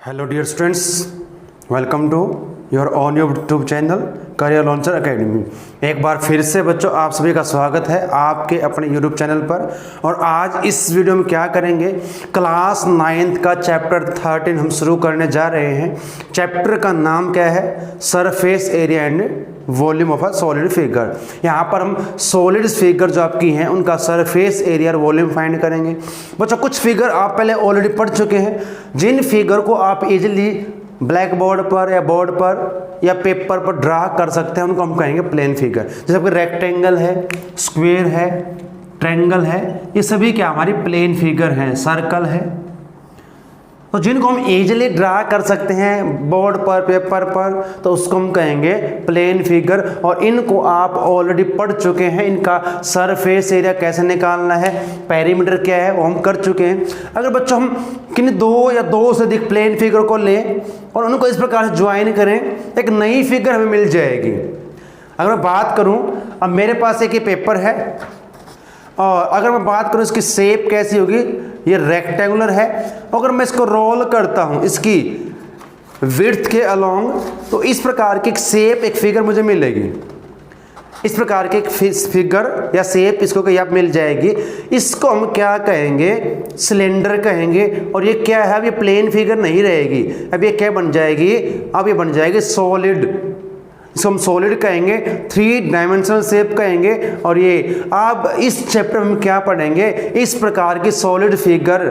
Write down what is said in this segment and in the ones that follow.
Hello dear students, welcome to your own YouTube channel Career Launcher Academy. एक बार फिर से बच्चों आप सभी का स्वागत है आपके अपने यूट्यूब चैनल पर। और आज इस वीडियो में क्या करेंगे, क्लास 9th का चैप्टर 13 हम शुरू करने जा रहे हैं। चैप्टर का नाम क्या है, surface area and volume of a solid figure. यहाँ पर हम सॉलिड फिगर जो आपकी हैं उनका सरफेस एरिया और वॉल्यूम फाइंड करेंगे। बच्चों कुछ फिगर आप पहले ऑलरेडी पढ़ चुके हैं, जिन फिगर को आप इजीली ब्लैक बोर्ड पर या बोर्ड पर या पेपर पर ड्रा कर सकते हैं उनको हम कहेंगे प्लेन फिगर। जैसे आपके रेक्टेंगल है, स्क्वायर है, ट्रायंगल है, ये सभी क्या हमारी प्लेन फिगर हैं। सर्कल है, तो जिनको हम इजीली ड्रा कर सकते हैं बोर्ड पर पेपर पर, तो उसको हम कहेंगे प्लेन फिगर। और इनको आप ऑलरेडी पढ़ चुके हैं, इनका सरफेस एरिया कैसे निकालना है, पेरीमीटर क्या है, वो हम कर चुके हैं। अगर बच्चों हम किन दो या दो से अधिक प्लेन फिगर को लें और उनको इस प्रकार से ज्वाइन करें, एक नई फिगर हमें मिल जाएगी। अगर मैं बात करूं, अब मेरे पास एक ये पेपर है और अगर मैं बात करूं इसकी शेप कैसी होगी, ये रेक्टेंगुलर है। अगर मैं इसको रोल करता हूं इसकी विड्थ के अलोंग, तो इस प्रकार की एक शेप, एक फिगर मुझे मिलेगी। इस प्रकार की एक फिगर या शेप इसको क्या मिल जाएगी। इसको हम क्या कहेंगे, सिलेंडर कहेंगे। और ये क्या है, अब ये प्लेन फिगर नहीं रहेगी, अब ये क्या बन जाएगी, अब ये बन जाएगी सॉलिड। इसको हम सॉलिड कहेंगे, 3 डायमेंशनल शेप कहेंगे। और ये अब इस चैप्टर में क्या पढ़ेंगे, इस प्रकार की सॉलिड फिगर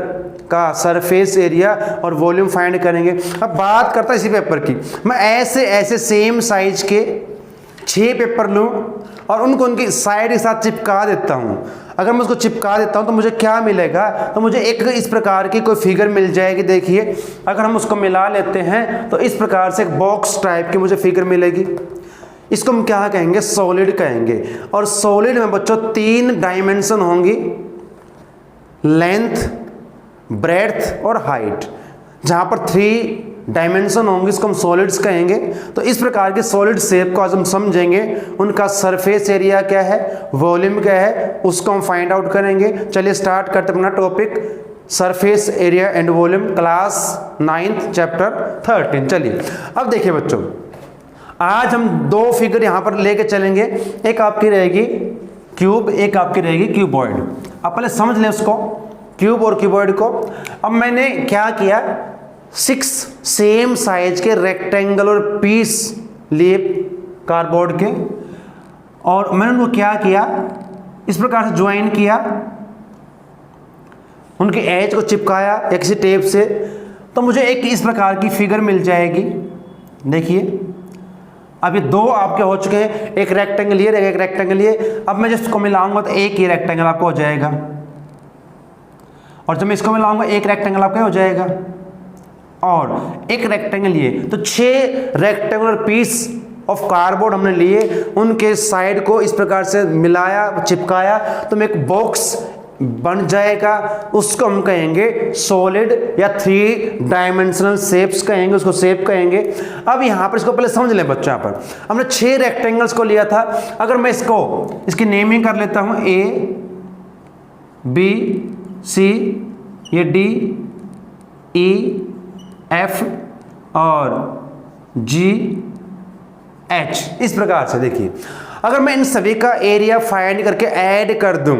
का सरफेस एरिया और वॉल्यूम फाइंड करेंगे। अब बात करता इसी पेपर की, मैं ऐसे सेम साइज के 6 पेपर लूँ और उनको उनकी साइड के साथ चिपका देता हूँ। अगर मैं उसको चिपका देता हूँ तो मुझे क्या मिलेगा, तो मुझे एक इस प्रकार की कोई फिगर मिल जाएगी। देखिए अगर हम उसको मिला लेते हैं तो इस प्रकार से एक बॉक्स टाइप की मुझे फिगर मिलेगी। इसको हम क्या कहेंगे, सॉलिड कहेंगे। और सॉलिड में बच्चों 3 डायमेंशन होंगी, लेंथ, ब्रेड्थ और हाइट। जहाँ पर 3 डायमेंशन होंगे इसको हम सॉलिड्स कहेंगे। तो इस प्रकार के सॉलिड शेप को आज हम समझेंगे, उनका सरफेस एरिया क्या है, वॉल्यूम क्या है, उसको हम फाइंड आउट करेंगे। चलिए स्टार्ट करते हैं अपना topic, surface area and volume, class 9th chapter 13। चलिए अब देखिए बच्चों, आज हम 2 फिगर यहाँ पर लेके चलेंगे। एक आपकी रहेगी क्यूब, एक आपकी रहेगी क्यूबॉइड। आप पहले समझ लें उसको, क्यूब और क्यूबॉइड को। अब मैंने क्या किया, 6 सेम साइज के रेक्टेंगुलर पीस लिए कार्डबोर्ड के, और मैंने उनको क्या किया, इस प्रकार से ज्वाइन किया, उनके एज को चिपकाया या किसी टेप से, तो मुझे एक इस प्रकार की फिगर मिल जाएगी। देखिए अब ये 2 आपके हो चुके हैं, एक रेक्टेंगल ये, एक रेक्टेंगल ये। अब मैं जिसको मिलाऊंगा तो एक ही रेक्टेंगल आपको हो जाएगा, और जब मैं इसको मिलाऊंगा एक रेक्टेंगल आपका हो जाएगा, और एक रेक्टेंगल ये। तो 6 रेक्टेंगुलर पीस ऑफ कार्डबोर्ड हमने लिए, उनके साइड को इस प्रकार से मिलाया, चिपकाया, तो मैं एक बॉक्स बन जाएगा। उसको हम कहेंगे सॉलिड या 3 डायमेंशनल शेप्स कहेंगे, उसको शेप कहेंगे। अब यहाँ पर इसको पहले समझ लें बच्चों, यहाँ पर हमने 6 रेक्टेंगल्स को लिया था। अगर मैं इसकी नेमिंग कर लेता हूँ, A, B, C, ये D, E, F और G, H, इस प्रकार से। देखिए अगर मैं इन सभी का एरिया फाइंड करके ऐड कर दूं,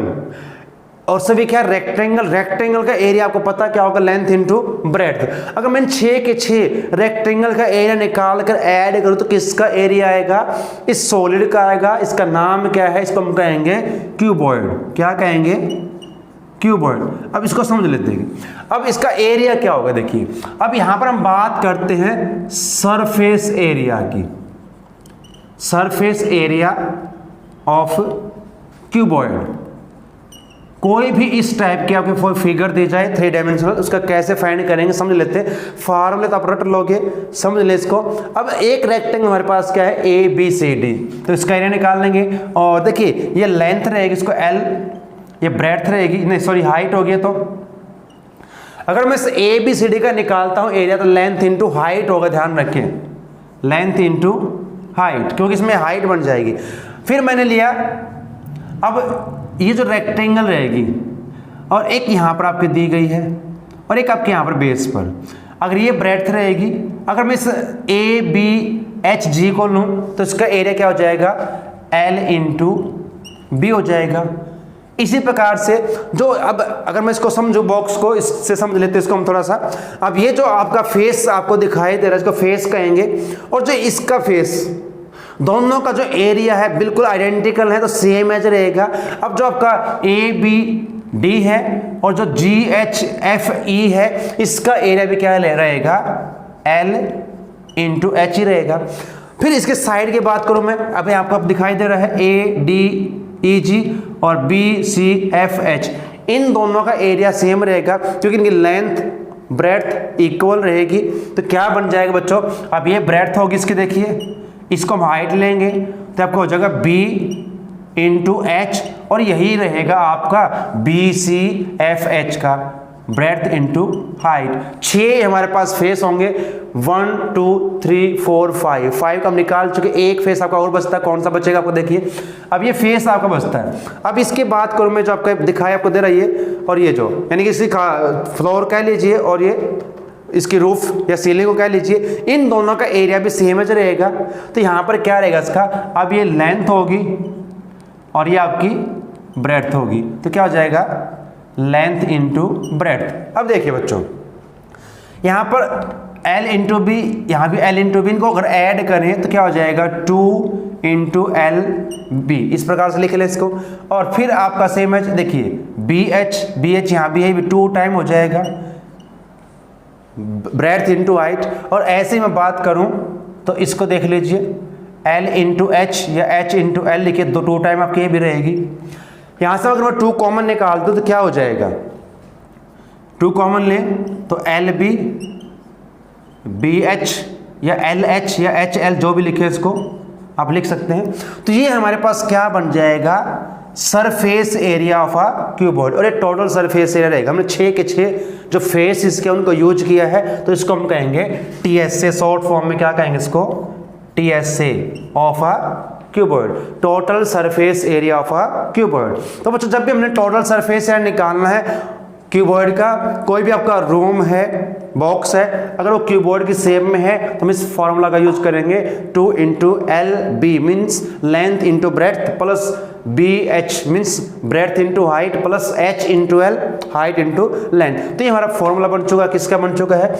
और सभी क्या, रेक्टेंगल का एरिया आपको पता क्या होगा, लेंथ इनटू ब्रेड्थ। अगर मैं 6 के 6 रेक्टेंगल का एरिया निकाल कर ऐड करूं तो किसका एरिया आएगा, इस सॉलिड का आएगा। इसका नाम क्या है, इसको हम कहेंगे क्यूबॉइड। क्या कहेंगे, क्यूबॉइड। अब इसको समझ लेते हैं, अब इसका एरिया क्या होगा। देखिए अब यहां पर हम बात करते हैं सरफेस एरिया की, सरफेस एरिया ऑफ क्यूबॉइड। कोई भी इस टाइप की आपको फिगर दी जाए 3 डायमेंशनल, उसका कैसे फाइंड करेंगे समझ लेते हैं। फॉर्मूले तो आप रट लोगे, समझ ले इसको। अब एक रेक्टेंगल हमारे पास क्या है, ABCD, तो इसका एरिया निकाल लेंगे। और देखिए ये लेंथ रहेगी, इसको L, ये ब्रेड्थ रहेगी, नहीं सॉरी हाइट हो गया। तो अगर मैं इस ABCD का निकालता हूं एरिया, तो लेंथ इंटू हाइट होगा, ध्यान रखें, लेंथ इंटू हाइट, क्योंकि इसमें हाइट बन जाएगी। फिर मैंने लिया, अब ये जो रेक्टेंगल रहेगी और एक यहाँ पर आपकी दी गई है और एक आपके यहाँ पर बेस पर। अगर ये ब्रेड्थ रहेगी, अगर मैं इस ए बी एच जी को लूँ तो इसका एरिया क्या हो जाएगा, एल इंटू बी हो जाएगा। इसी प्रकार से जो अब अगर मैं इसको समझू, बॉक्स को इससे समझ लेते हैं इसको हम थोड़ा सा। अब ये जो आपका फेस आपको दिखाई दे रहा है इसको फेस कहेंगे, और जो इसका फेस, दोनों का जो एरिया है बिल्कुल आइडेंटिकल है तो सेम एज रहेगा। अब जो आपका ए बी डी है और जो जी एच एफ ई है, इसका एरिया भी क्या रहेगा, एल इंटू एच ही रहेगा। फिर इसके साइड की बात करूं मैं, अभी आपको अब दिखाई दे रहा है ए डी ई जी और बी सी एफ एच, इन दोनों का एरिया सेम रहेगा क्योंकि इनकी लेंथ ब्रेड्थ इक्वल रहेगी। तो क्या बन जाएगा बच्चों, अब ये ब्रेड्थ होगी इसकी, देखिए इसको हम हाइट लेंगे तो आपको हो जाएगा बी इंटू एच, और यही रहेगा आपका बी सी एफ एच का ब्रेड्थ इंटू हाइट। 6 हमारे पास फेस होंगे, 1 2 3 4 5 का हम निकाल चुके। एक फेस आपका और बचता है, कौन सा बचेगा आपको देखिए। अब ये फेस आपका बचता है। अब इसके बात करूं मैं, जो आपका दिखाया आपको दे रहा है ये, और ये जो यानी कि इसकी फ्लोर कह लीजिए और ये इसकी रूफ या सीलिंग को कह लीजिए, इन दोनों का एरिया भी सेम ही रहेगा। तो यहाँ पर क्या रहेगा इसका, अब ये लेंथ होगी और ये आपकी ब्रेड्थ होगी, तो क्या हो जाएगा, लेंथ इंटू ब्रेड्थ। अब देखिए बच्चों, यहाँ पर L इंटू बी, यहाँ भी L इंटू बी, इनको अगर ऐड करें तो क्या हो जाएगा 2 इंटू एल बी, इस प्रकार से लिख लें इसको। और फिर आपका सेम है, देखिए बी एच यहाँ भी है, 2 टाइम हो जाएगा ब्रेड्थ इंटू हाइट। और ऐसे ही मैं बात करूँ तो इसको देख लीजिए, L इंटू एच या H इंटू एल लिखिए, 2 टाइम आपकी ये भी रहेगी। यहाँ से अगर मैं 2 कॉमन निकाल दूँ तो क्या हो जाएगा, 2 कॉमन लें तो एल बी बी एच या एल एच या एच एल, जो भी लिखे इसको आप लिख सकते हैं। तो ये हमारे पास क्या बन जाएगा, surface area of a cuboid. और ये टोटल सरफेस एरिया रहेगा। हमने 6 के 6 जो फेस इसके उनको यूज किया है, तो इसको हम कहेंगे TSA, शॉर्ट फॉर्म में क्या कहेंगे इसको, TSA of a cuboid, total surface area of a cuboid. तो बच्चों जब भी हमने टोटल सरफेस एरिया निकालना है क्यूबॉइड का, कोई भी आपका रूम है, बॉक्स है, अगर वो क्यूबॉइड की शेप में है तो हम इस फॉर्मूला का यूज करेंगे, 2 into L B means length into breadth plus B H means breadth into height plus H into L height into length. तो ये हमारा फॉर्मूला बन चुका, किसका बन चुका है,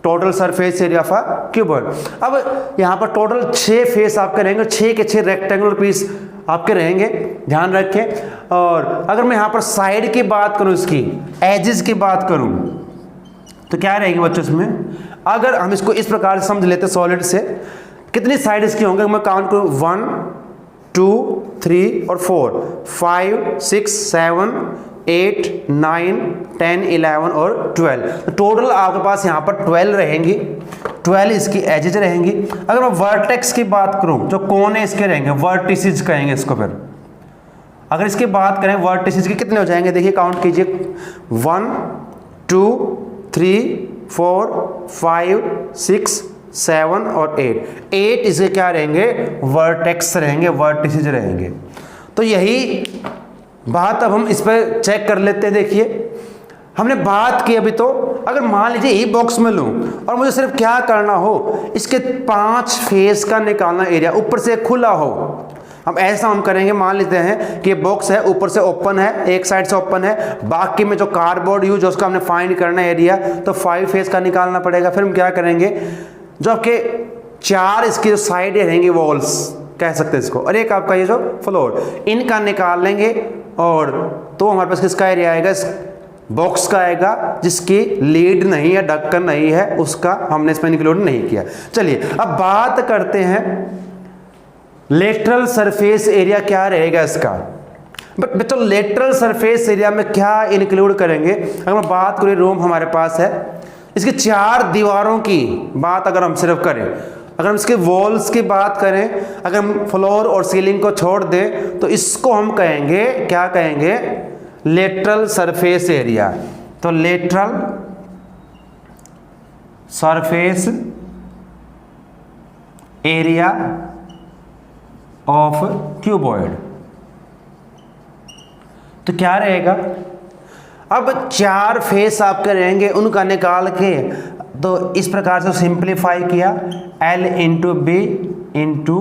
total surface area of a cuboid. अब यहाँ पर टोटल 6 फेस आपके रहेंगे, 6 के 6 रेक्टेंगुलर पीस आपके रहेंगे, ध्यान रखें। और अगर मैं यहाँ पर साइड की बात करूँ, इसकी एजेस की बात करूँ तो क्या रहेंगे बच्चों इसमें, अगर हम इसको इस प्रकार से समझ लेते सॉलिड से, कितनी साइड इसकी होंगे, मैं काउंट करूँ 1 2 3 और 4 5 6 7 8 9 10 11 और 12। तो टोटल आपके पास यहाँ पर 12 रहेंगी, 12 इसकी एजेज रहेंगी। अगर मैं वर्टेक्स की बात करूँ, जो कोने इसके रहेंगे, वर्टिसेस कहेंगे इसको। फिर अगर इसकी बात करें वर्टिसेस के कितने हो जाएंगे, देखिए काउंट कीजिए, 1 2 3 4 5 6 7 और 8 इसके क्या रहेंगे, वर्टेक्स रहेंगे, वर्टिसेस रहेंगे। तो यही बात अब हम इस पर चेक कर लेते हैं। देखिए हमने बात की अभी, तो अगर मान लीजिए ई बॉक्स में लूं और मुझे सिर्फ क्या करना हो, इसके 5 फेस का निकालना एरिया, ऊपर से खुला हो। हम ऐसा हम करेंगे, मान लेते हैं कि ये बॉक्स है, ऊपर से ओपन है, एक साइड से ओपन है, बाकी में जो कार्डबोर्ड यूज उसका हमने फाइंड करना है एरिया, तो 5 फेस का निकालना पड़ेगा। फिर हम क्या करेंगे, जो आपके 4 इसकी जो साइड रहेंगी, वॉल्स कह सकते हैं इसको, और एक आपका ये जो फ्लोर, इनका निकाल लेंगे। और तो हमारे पास किसका एरिया आएगा, इस बॉक्स का आएगा जिसकी लीड नहीं है, ढक्कन नहीं है, उसका हमने इसमें इंक्लूड नहीं किया। चलिए अब बात करते हैं लेटरल सरफेस एरिया क्या रहेगा इसका। बट बच्चों लेटरल सरफेस एरिया में क्या इंक्लूड करेंगे, अगर मैं बात करूँ, रूम हमारे पास है, इसकी 4 दीवारों की बात अगर हम सिर्फ करें, अगर हम इसके वॉल्स की बात करें, अगर हम फ्लोर और सीलिंग को छोड़ दें, तो इसको हम कहेंगे, क्या कहेंगे, लेटरल सरफेस एरिया। तो lateral surface area of cuboid. तो क्या रहेगा, अब 4 फेस आपके रहेंगे, उनका निकाल के तो इस प्रकार से सिंप्लीफाई किया, L into B into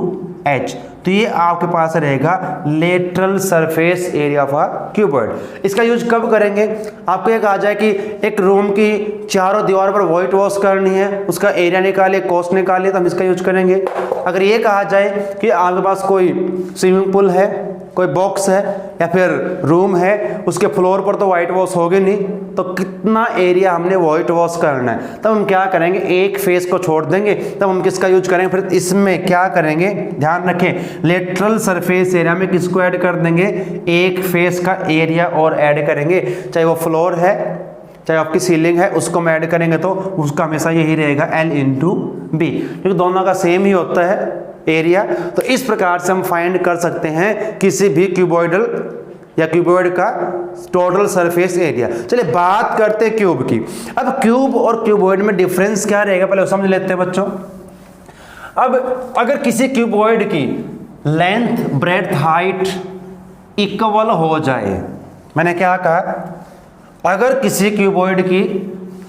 H, तो ये आपके पास रहेगा lateral surface area of a cuboid. इसका यूज कब करेंगे? आपको एक आ जाए कि एक रूम की चारों दीवार पर व्हाइट वॉश करनी है, उसका एरिया निकाले, कॉस्ट निकाले, तो हम इसका यूज करेंगे। अगर ये कहा जाए कि आपके पास कोई स्विमिंग पूल है, कोई बॉक्स है या फिर रूम है, उसके फ्लोर पर तो व्हाइट वॉश होगी नहीं, तो कितना एरिया हमने व्हाइट वॉश करना है, तब हम क्या करेंगे, एक फेस को छोड़ देंगे, तब हम किसका यूज करेंगे, फिर इसमें क्या करेंगे, ध्यान रखें, लेटरल सरफेस एरिया में किसको ऐड कर देंगे, एक फेस का एरिया और ऐड करेंगे, चाहे वो फ्लोर है चाहे आपकी सीलिंग है, उसको हम ऐड करेंगे तो उसका हमेशा यही रहेगा L इंटू बी, क्योंकि दोनों का सेम ही होता है एरिया। तो इस प्रकार से हम फाइंड कर सकते हैं किसी भी क्यूबॉइडल या क्यूबॉइड का टोटल सरफेस एरिया। चलिए बात करते हैं क्यूब की। अब क्यूब और क्यूबॉइड में डिफरेंस क्या रहेगा, पहले समझ लेते हैं बच्चों। अब अगर किसी क्यूबॉइड की लेंथ ब्रेड्थ हाइट इक्वल हो जाए, मैंने क्या कहा, अगर किसी क्यूबॉइड की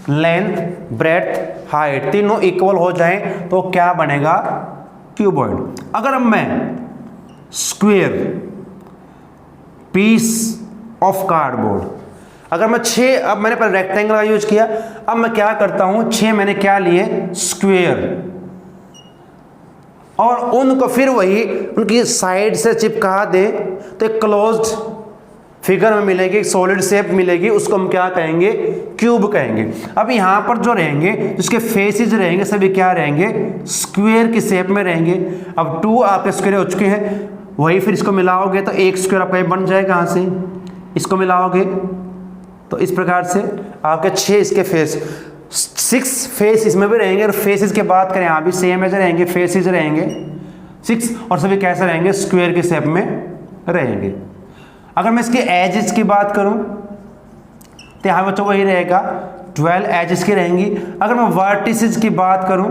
लेंथ ब्रेड्थ हाइट तीनों इक्वल हो जाए तो क्या बनेगा, क्यूबॉइड। अगर अब मैं स्क्वायर पीस ऑफ कार्डबोर्ड, अगर मैं 6, अब मैंने पहले रेक्टेंगल का यूज किया, अब मैं क्या करता हूं, 6 मैंने क्या लिए, स्क्वायर, और उनको फिर वही उनकी साइड से चिपका दे तो एक क्लोज्ड फिगर में मिलेगी, एक सॉलिड शेप मिलेगी, उसको हम क्या कहेंगे, क्यूब कहेंगे। अब यहाँ पर जो रहेंगे, जिसके फेसेस रहेंगे सभी क्या रहेंगे, स्क्वायर की शेप में रहेंगे। अब 2 आपके स्क्वायर हो चुके हैं, वही फिर इसको मिलाओगे तो एक स्क्वायर आपका बन जाएगा, कहाँ से इसको मिलाओगे तो इस प्रकार से आपके 6 इसके फेस, 6 फेस इसमें भी रहेंगे। और फेसेस की बात करें, यहाँ भी सेम ऐसे रहेंगे, फेसेस रहेंगे 6, और सभी कैसे रहेंगे, स्क्वायर की शेप में रहेंगे। अगर मैं इसके एजेस की बात करूं तो यहाँ बच्चों वही रहेगा, 12 एजेस की रहेंगी। अगर मैं वर्टिसेस की बात करूं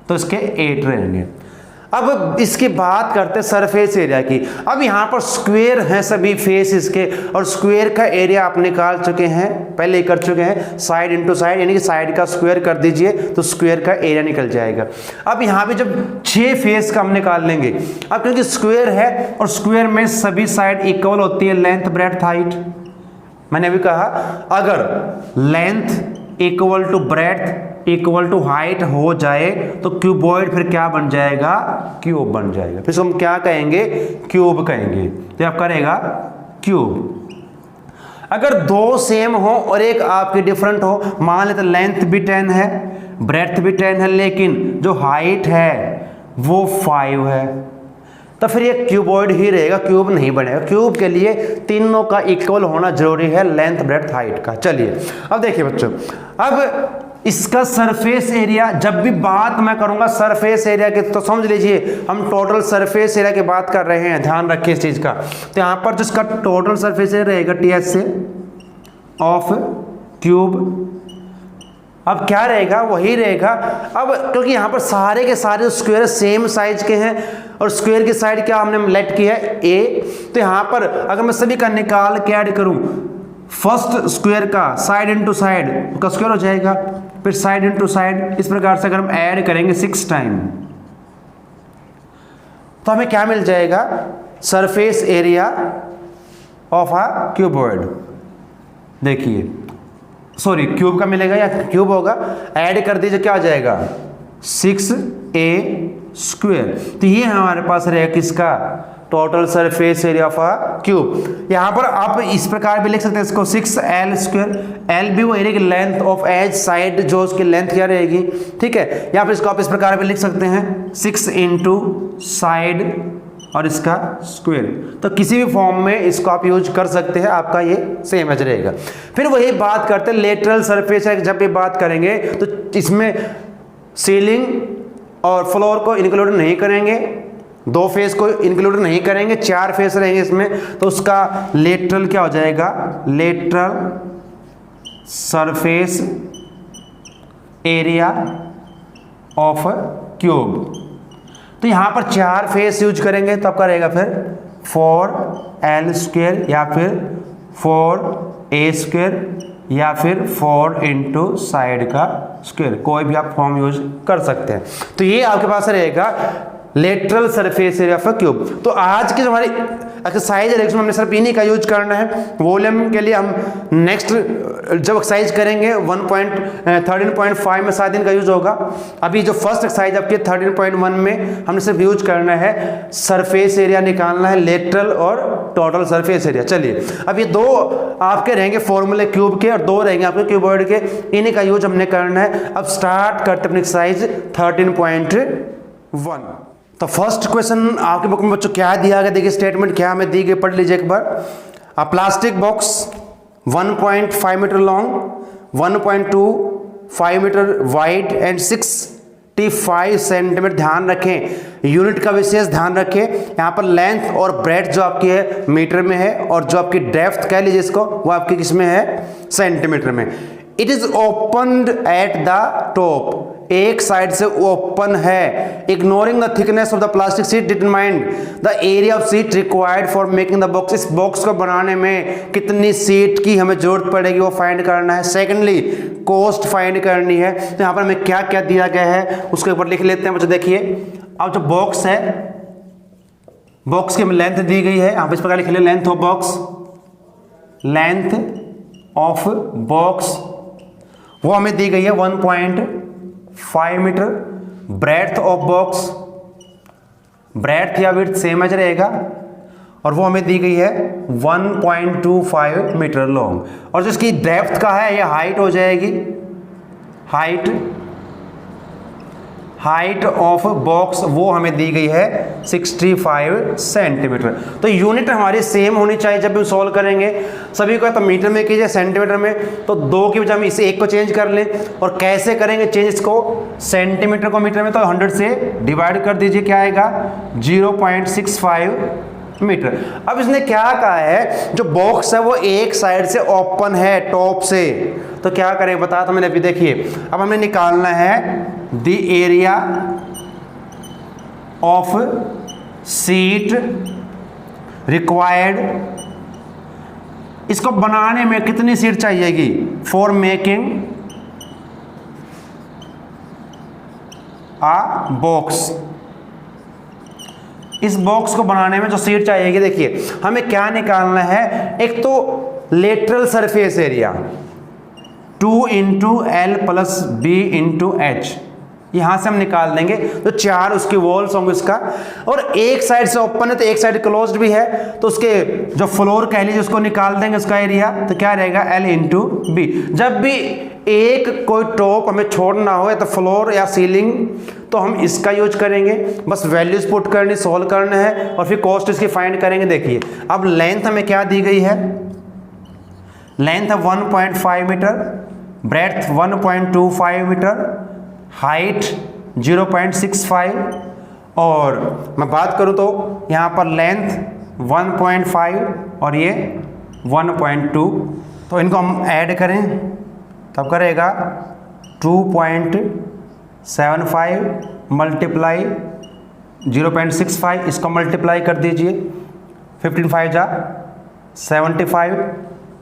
तो इसके 8 रहेंगे। अब इसकी बात करते हैं सरफेस एरिया की। अब यहाँ पर स्क्वायर हैं सभी फेस इसके, और स्क्वायर का एरिया आप निकाल चुके हैं, पहले ही कर चुके हैं, साइड इंटू साइड, यानी कि साइड का स्क्वायर कर दीजिए तो स्क्वायर का एरिया निकल जाएगा। अब यहाँ पे जब 6 फेस का हम निकाल लेंगे, अब क्योंकि स्क्वायर है और स्क्वायर में सभी साइड इक्वल होती है, लेंथ ब्रेड्थ हाइट, मैंने अभी कहा अगर length equal to breadth equal to height हो जाए तो क्यूबॉइड फिर क्या बन जाएगा, क्यूब बन जाएगा। फिर हम क्या कहेंगे, क्यूब कहेंगे। तो आपका रहेगा क्यूब। अगर 2 सेम हो और एक आपकी डिफरेंट हो, मान लेते लेंथ भी 10 है, ब्रेड्थ भी 10 है, लेकिन जो हाइट है वो 5 है, तो फिर ये क्यूबॉइड ही रहेगा, क्यूब नहीं बनेगा। क्यूब के लिए तीनों का इक्वल होना जरूरी है, लेंथ ब्रेड्थ हाइट का। चलिए अब देखिए बच्चों, अब इसका सरफेस एरिया, जब भी बात मैं करूंगा सरफेस एरिया की तो समझ लीजिए हम टोटल सरफेस एरिया की बात कर रहे हैं, ध्यान रखिए इस चीज का। तो यहां पर जिसका टोटल सरफेस एरिया रहेगा TS से ऑफ क्यूब, अब क्या रहेगा, वही रहेगा। अब क्योंकि यहाँ पर सारे के सारे स्क्वायर सेम साइज के हैं और स्क्वायर की साइड क्या हमने लेट की है, A, तो यहाँ पर अगर मैं सभी का निकाल के ऐड करूं, फर्स्ट स्क्वायर का साइड इनटू साइड का स्क्वायर हो जाएगा, फिर साइड इनटू साइड, इस प्रकार से अगर हम ऐड करेंगे 6 टाइम तो हमें क्या मिल जाएगा, surface area of a cuboid. देखिए सॉरी क्यूब का मिलेगा या क्यूब होगा, ऐड कर दीजिए क्या आ जाएगा, 6A स्क्वायर। तो ये हमारे पास रहेगा किसका, total surface area of a cube. यहाँ पर आप इस प्रकार भी लिख सकते हैं इसको, 6L स्क्वायर, L भी वो एरिया की लेंथ ऑफ एज साइड, जो उसकी लेंथ क्या रहेगी, ठीक है। यहाँ पर इसको आप इस प्रकार भी लिख सकते हैं 6 इंटू साइड और इसका स्क्वायर। तो किसी भी फॉर्म में इसको आप यूज कर सकते हैं, आपका ये सेम एज रहेगा। फिर वही बात करते हैं लेटरल सरफेस, जब भी बात करेंगे तो इसमें सीलिंग और फ्लोर को इंक्लूड नहीं करेंगे, 2 फेस को इंक्लूड नहीं करेंगे, 4 फेस रहेंगे इसमें, तो उसका लेटरल क्या हो जाएगा, lateral surface area of cube. तो यहां पर 4 फेस यूज करेंगे तो आपका रहेगा फिर 4L स्क्वायर या फिर ए स्क्वायर या फिर 4 इंटू साइड का स्क्वायर, कोई भी आप फॉर्म यूज कर सकते हैं। तो ये आपके पास रहेगा lateral surface area of cube. तो आज की जो हमारी एक्सरसाइज है हमने सिर्फ इन्हीं का यूज करना है। वॉल्यूम के लिए हम नेक्स्ट जब एक्सरसाइज करेंगे 13.5 में शायद इनका यूज होगा। अभी जो फर्स्ट एक्सरसाइज आपकी 13.1 में हमने सिर्फ यूज करना है सरफेस एरिया निकालना है, लेटरल और टोटल सरफेस एरिया। चलिए अब ये दो आपके रहेंगे फॉर्मूले क्यूब के और दो रहेंगे आपके क्यूबॉइड के, इन्हीं का यूज हमने करना है। अब स्टार्ट करते अपनी एक्सरसाइज 13.1। तो फर्स्ट क्वेश्चन आपके बुक में बच्चों क्या दिया गया, देखिए स्टेटमेंट क्या हमें दी गई, पढ़ लीजिए एक बार। A plastic box 1.5 metre long, 1.25 metre wide and 65 centimetre, ध्यान रखें यूनिट का विशेष ध्यान रखें। यहाँ पर लेंथ और ब्रेड्थ जो आपकी है मीटर में है और जो आपकी डेप्थ कह लीजिए इसको वो आपकी किस में है, सेंटीमीटर में। It is opened at the top, एक साइड से ओपन है। Ignoring the thickness of the plastic sheet determine the area of sheet required for making the box. इस बॉक्स को बनाने में कितनी शीट की हमें जरूरत पड़ेगी वो फाइंड करना है। सेकेंडली कॉस्ट फाइंड करनी है। तो यहाँ पर हमें क्या क्या दिया गया है उसके ऊपर लिख लेते हैं बच्चों। देखिए अब जो बॉक्स है, बॉक्स की हमें लेंथ दी गई है, यहाँ पर इस प्रकार लिख लिया length of box, length of box वो हमें दी गई है 1.5 metre. Breadth of box, breadth या विड्थ सेम एज रहेगा और वो हमें दी गई है 1.25 मीटर लॉन्ग। और जो इसकी डेप्थ का है ये हाइट हो जाएगी, हाइट ऑफ बॉक्स वो हमें दी गई है 65 सेंटीमीटर। तो यूनिट हमारी सेम होनी चाहिए जब हम सॉल्व करेंगे। सभी को तो मीटर में कीजिए, सेंटीमीटर में, तो दो की वजह हम इसे एक को चेंज कर लें। और कैसे करेंगे चेंज इसको, सेंटीमीटर को मीटर में तो 100 से डिवाइड कर दीजिए, क्या आएगा 0.65 मीटर। अब इसने क्या कहा है, जो बॉक्स है वो एक साइड से ओपन है टॉप से, तो क्या करें बता, तो मैंने अभी देखिए अब हमें निकालना है the area of sheet required. इसको बनाने में कितनी सीट चाहिएगी, फॉर मेकिंग आ बॉक्स। इस बॉक्स को बनाने में जो सीट चाहिएगी, देखिए हमें क्या निकालना है, एक तो lateral surface area 2 into L plus B into H, यहां से हम निकाल देंगे। तो 4 उसके वॉल्स होंगे इसका, और एक साइड से ओपन है तो एक साइड क्लोज्ड भी है, तो उसके जो फ्लोर कह लीजिए उसको निकाल देंगे उसका एरिया, तो क्या रहेगा एल इंटू बी। जब भी एक कोई टॉप हमें छोड़ना हो या तो फ्लोर या सीलिंग, तो हम इसका यूज करेंगे। बस वैल्यूज पुट करनी, सॉल्व करना है और फिर कॉस्ट इसकी फाइंड करेंगे। देखिए अब लेंथ हमें क्या दी गई है, लेंथ है 1.5 मीटर, ब्रेड्थ 1.25 मीटर, हाइट 0.65, और मैं बात करूं तो यहाँ पर लेंथ 1.5 और ये 1.2, तो इनको हम ऐड करें तब करेगा 2.75 मल्टीप्लाई 0.65, इसको मल्टीप्लाई कर दीजिए, 15 5 जा 75,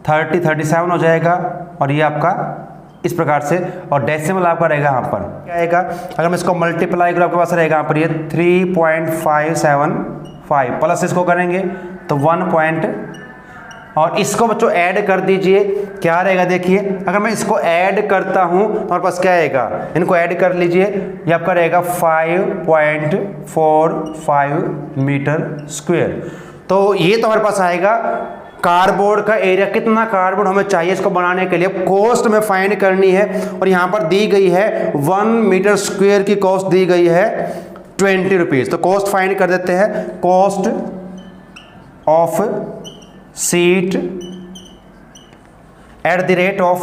30 37 हो जाएगा, और ये आपका इस प्रकार से, और डेसिमल आपका रहेगा यहाँ पर क्या आएगा, अगर मैं इसको मल्टीप्लाई करूँ आपके पास रहेगा यहाँ पर ये 3.575 प्लस इसको करेंगे तो 1 और इसको बच्चों ऐड कर दीजिए, क्या रहेगा देखिए, अगर मैं इसको ऐड करता हूँ तो हमारे पास क्या आएगा, इनको ऐड कर लीजिए, ये आपका रहेगा 5.45 मीटर स्क्वायर। तो ये तो हमारे पास आएगा कार्डबोर्ड का एरिया, कितना कार्डबोर्ड हमें चाहिए इसको बनाने के लिए, कॉस्ट में फाइंड करनी है। और यहाँ पर दी गई है 1 मीटर स्क्वायर की कॉस्ट दी गई है 20 रुपीज़। तो कॉस्ट फाइंड कर देते हैं, cost of seat eight the rate of,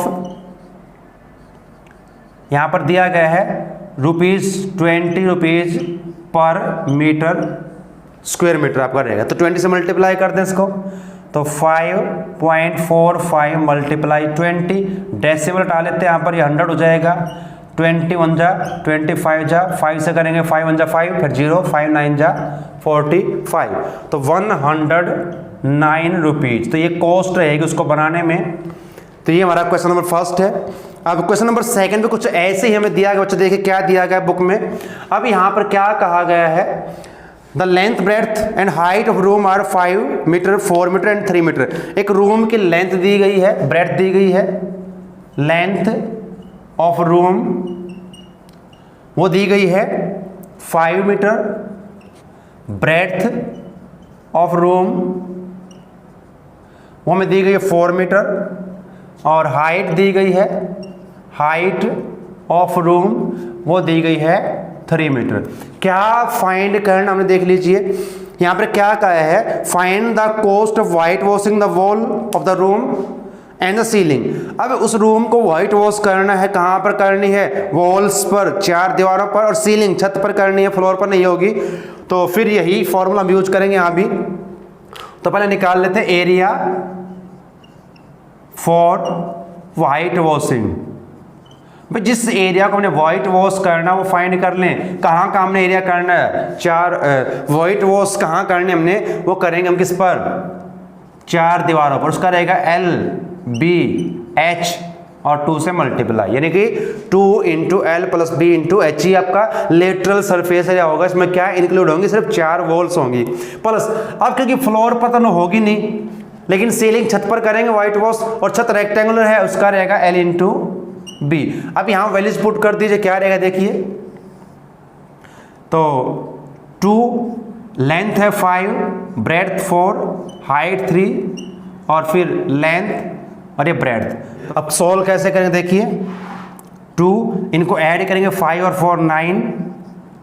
यहाँ पर दिया गया है ₹20 रुपीज़ पर मीटर स्क्वायर मीटर आपका रहेगा। तो 20 से मल्टीप्लाई कर दें इसको, तो 5.45 मल्टीप्लाई 20, डेसिमल हटा लेते हैं यहाँ पर, ये 100 हो जाएगा, 21 जा 25 जा 5 से करेंगे, 5 1 जा 5, फिर 0 5 9 जा 45, तो 109 रुपीज़। तो ये कॉस्ट रहेगी उसको बनाने में। तो ये हमारा क्वेश्चन नंबर फर्स्ट है। अब क्वेश्चन नंबर सेकंड पे कुछ ऐसे ही हमें दिया गया, बच्चों देखिए क्या दिया गया बुक में। अब यहाँ पर क्या कहा गया है, the length breadth and height of room are 5 metre 4 metre and 3 metre. एक रूम की लेंथ दी गई है, ब्रेड्थ दी गई है, लेंथ ऑफ रूम वो दी गई है 5 मीटर, ब्रेड्थ ऑफ रूम वो हमें दी गई है 4 मीटर और हाइट दी गई है, हाइट ऑफ रूम वो दी गई है 3 मीटर। क्या फाइंड करना, हमने देख लीजिए यहां पर क्या कहा है, find the cost of white washing the wall of the room and the ceiling. अब उस रूम को व्हाइट वॉश करना है, कहां पर करनी है, वॉल्स पर, 4 दीवारों पर, और सीलिंग छत पर करनी है, फ्लोर पर नहीं होगी। तो फिर यही फॉर्मूला हम यूज करेंगे यहां भी। तो पहले निकाल लेते हैं एरिया फॉर व्हाइट वॉशिंग। भाई जिस एरिया को हमने व्हाइट वॉश करना वो फाइंड कर लें, कहाँ का हमने एरिया करना है, 4 व्हाइट वॉश कहाँ करने हमने, वो करेंगे हम किस पर, 4 दीवारों पर। उसका रहेगा L B H और 2 से मल्टीप्लाई, यानी कि 2 × L + B × H ही आपका लेटरल सरफेस एरिया होगा। इसमें क्या इंक्लूड होंगी, सिर्फ 4 वॉल्स होंगी प्लस। अब क्योंकि फ्लोर पर तो होगी नहीं, लेकिन सीलिंग छत पर करेंगे व्हाइट वॉश, और छत रेक्टेंगुलर है, उसका रहेगा L × B। अब यहां वैल्यूज पुट कर दीजिए, क्या रहेगा देखिए। तो 2 लेंथ है 5, ब्रेड्थ 4, हाइट 3 और फिर लेंथ और ये ब्रेड्थ। अब सॉल्व कैसे करेंगे देखिए, 2 इनको ऐड करेंगे, 5 और 4 9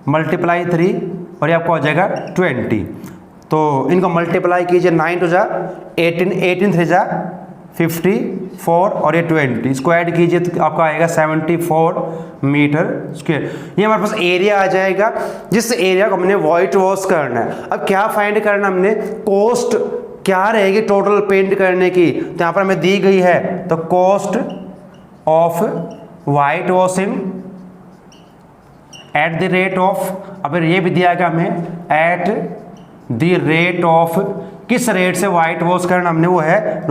मल्टीप्लाई 3 और ये आपको हो जाएगा 20। तो इनको मल्टीप्लाई कीजिए, 9 2 जा 18, 18 3 जा 54 और ये 20, इसको ऐड कीजिए तो आपका आएगा 74 मीटर स्क्वायर। ये हमारे पास एरिया आ जाएगा जिस एरिया को हमने व्हाइट वॉश करना है। अब क्या फाइंड करना हमने, कॉस्ट क्या रहेगी टोटल पेंट करने की, तो यहाँ पर हमें दी गई है, तो cost of white washing eight the rate of, अब ये भी दिया गया हमें, एट द रेट ऑफ, किस रेट से व्हाइट वॉश करना हमने, वो है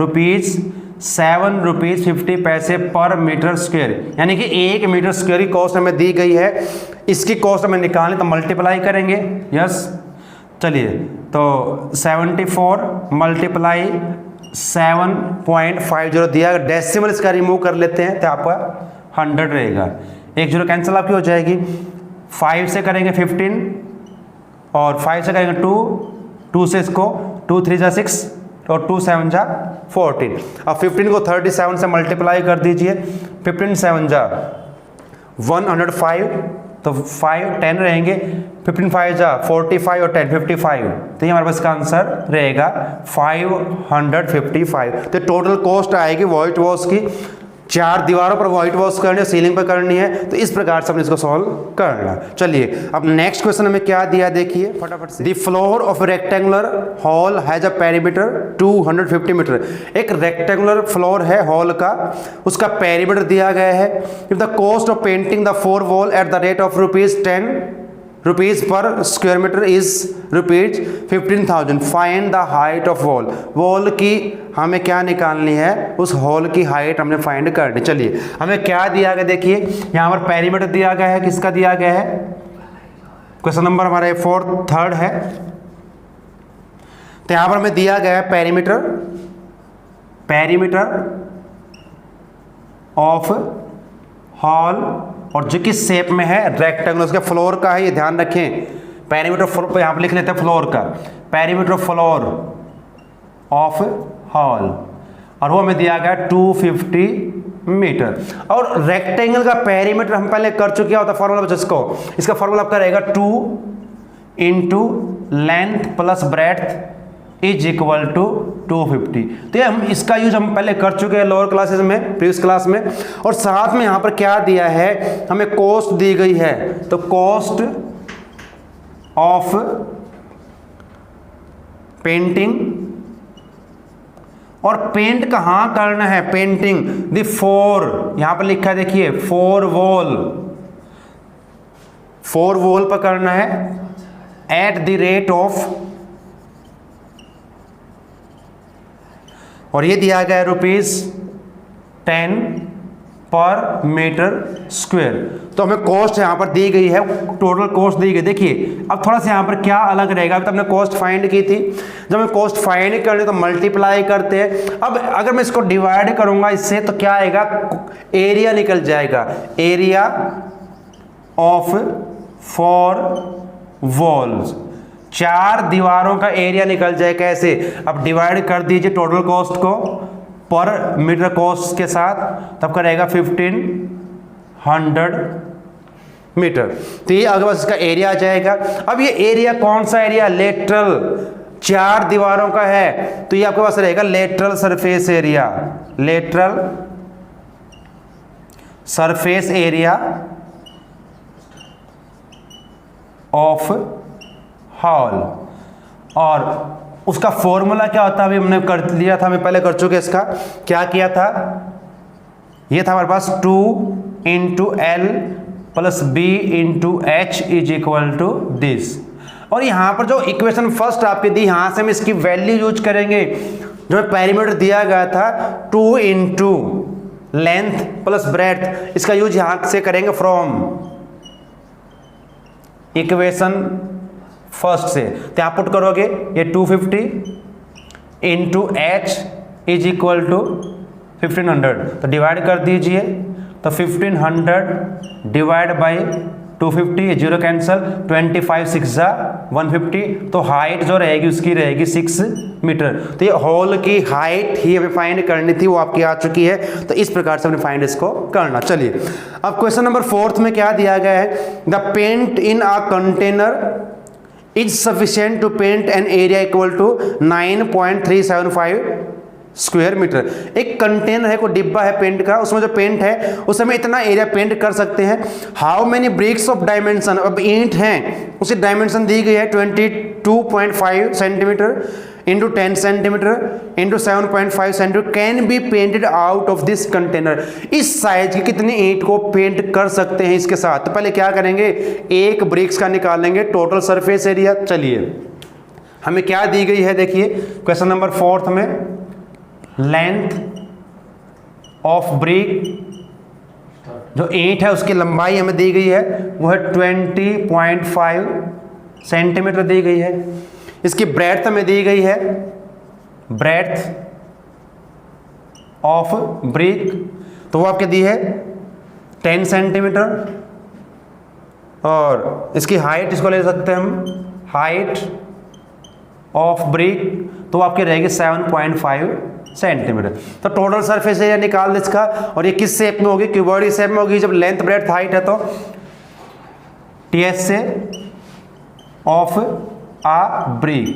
₹7.50 पर मीटर स्क्वायर, यानी कि 1 मीटर स्क्वायर की कॉस्ट हमें दी गई है। इसकी कॉस्ट हमें निकालनी, तो मल्टीप्लाई करेंगे, यस। चलिए तो 74 मल्टीप्लाई 7.50 दिया, डेसिमल इसका रिमूव कर लेते हैं तो आपका 100 रहेगा, 1 0 कैंसिल आपकी हो जाएगी। 5 से करेंगे 15 और 5 से करेंगे 2, 2 से इसको 2 3 जा 6 और 2 7 जा 14। अब 15 को 37 से मल्टीप्लाई कर दीजिए, 15 7 जा 105, तो 5 10 रहेंगे, 15 5 जा 45 और 10 55, तो ये हमारे पास का आंसर रहेगा 555। तो टोटल कॉस्ट आएगी व्हाइट वॉश की, 4 दीवारों पर व्हाइट वॉश करनी है, सीलिंग पर करनी है, तो इस प्रकार से हमने इसको सॉल्व करना। चलिए अब नेक्स्ट क्वेश्चन हमें क्या दिया देखिए फटाफट से। The floor of rectangular hall has a perimeter 250 metre. एक रेक्टेंगुलर फ्लोर है हॉल का, उसका पेरीमीटर दिया गया है। If the cost of painting the 4 wall at the rate of ₹10 per square metre is ₹15,000, find the height of wall. Wall की हमें क्या निकालनी है, उस हॉल की हाइट हमने फाइंड करनी। चलिए हमें क्या दिया गया देखिए, यहाँ पर पेरीमीटर दिया गया है, किसका दिया गया है, क्वेश्चन नंबर हमारा 3rd है। तो यहाँ पर हमें दिया गया है पेरीमीटर ऑफ हॉल, और जो किस शेप में है, रेक्टेंगुलर, उसके फ्लोर का है, ये ध्यान रखें। पेरीमीटर यहाँ पर लिख लेते हैं फ्लोर का, पेरीमीटर फ्लोर ऑफ हॉल, और वो हमें दिया गया 250 मीटर। और रेक्टेंगल का पेरीमीटर हम पहले कर चुके होता फॉर्मूला जिसको, इसका फॉर्मूला आपका रहेगा 2 × length plus breadth is equal to 250। तो ये हम इसका यूज हम पहले कर चुके हैं लोअर क्लासेस में, प्रीवियस क्लास में। और साथ में यहाँ पर क्या दिया है, हमें कॉस्ट दी गई है, तो कॉस्ट ऑफ पेंटिंग, और पेंट कहाँ करना है, पेंटिंग द 4, यहाँ पर लिखा है देखिए 4 वॉल पर करना है एट द रेट ऑफ, और ये दिया गया है 10 पर मीटर स्क्वायर। तो हमें कॉस्ट यहाँ पर दी गई है, टोटल कॉस्ट दी गई। देखिए अब थोड़ा सा यहाँ पर क्या अलग रहेगा। अभी तो हमने कॉस्ट फाइंड की थी, जब हमें कॉस्ट फाइंड करनी तो मल्टीप्लाई करते हैं। अब अगर मैं इसको डिवाइड करूंगा इससे तो क्या आएगा, एरिया निकल जाएगा, एरिया ऑफ 4 वॉल्स, 4 दीवारों का एरिया निकल जाए। कैसे, अब डिवाइड कर दीजिए टोटल कॉस्ट को पर मीटर कॉस्ट के साथ, तब करेगा 1500 मीटर। तो ये अगर बस इसका एरिया आ जाएगा। अब ये एरिया कौन सा एरिया, लेटरल, 4 दीवारों का है तो ये आपके पास रहेगा lateral surface area, lateral surface area of hall. और उसका फॉर्मूला क्या होता है, अभी हमने कर लिया था, हमें पहले कर चुके। इसका क्या किया था, ये था हमारे पास 2 × L + B × H is equal to this. और यहां पर जो इक्वेशन फर्स्ट आपके दी, यहां से हम इसकी वैल्यू यूज करेंगे। जो पैरामीटर दिया गया था 2 × लेंथ + ब्रेड्थ, इसका यूज यहां से करेंगे फ्रॉम इक्वेशन फर्स्ट से। तो आप पुट करोगे ये 250 × H इज इक्वल टू 1500, तो डिवाइड कर दीजिए। तो 1500 डिवाइड बाई 250, 0 कैंसल, 25 6 150। तो हाइट जो रहेगी उसकी रहेगी 6 मीटर। तो ये हॉल की हाइट ही हमें फाइंड करनी थी, वो आपकी आ चुकी है। तो इस प्रकार से हमने फाइंड इसको करना। चलिए अब क्वेश्चन नंबर 4 में क्या दिया गया है, the paint in a container is sufficient to paint an area equal to 9.375 square metre. एक कंटेनर है, कोई डिब्बा है पेंट का, उसमें जो पेंट है उस समय इतना एरिया पेंट कर सकते हैं। How many bricks of dimension, अब ईंट हैं उसकी डायमेंशन दी गई है 22.5 centimetre into 10 centimetre into 7.5 centimetre can be painted out of this container. इस साइज की कितनी ईंट को पेंट कर सकते हैं इसके साथ। तो पहले क्या करेंगे, एक ब्रिक्स का निकालेंगे टोटल सरफेस एरिया। चलिए हमें क्या दी गई है, देखिए क्वेश्चन नंबर 4 में लेंथ ऑफ ब्रिक, जो ईंट है उसकी लंबाई हमें दी गई है वो है 20.5 सेंटीमीटर दी गई है। इसकी ब्रेड्थ हमें दी गई है, ब्रेड्थ ऑफ ब्रिक तो वो आपके दी है 10 सेंटीमीटर। और इसकी हाइट, इसको ले सकते हैं हम, हाइट ऑफ ब्रिक तो आपकी रहेगी 7.5 सेंटीमीटर। तो टोटल सरफेस एरिया निकाल दे इसका। और ये किस शेप में होगी, क्यूबॉइड शेप में होगी। जब लेंथ ब्रेड्थ हाइट है तो टीएस से ऑफ आ ब्रिक,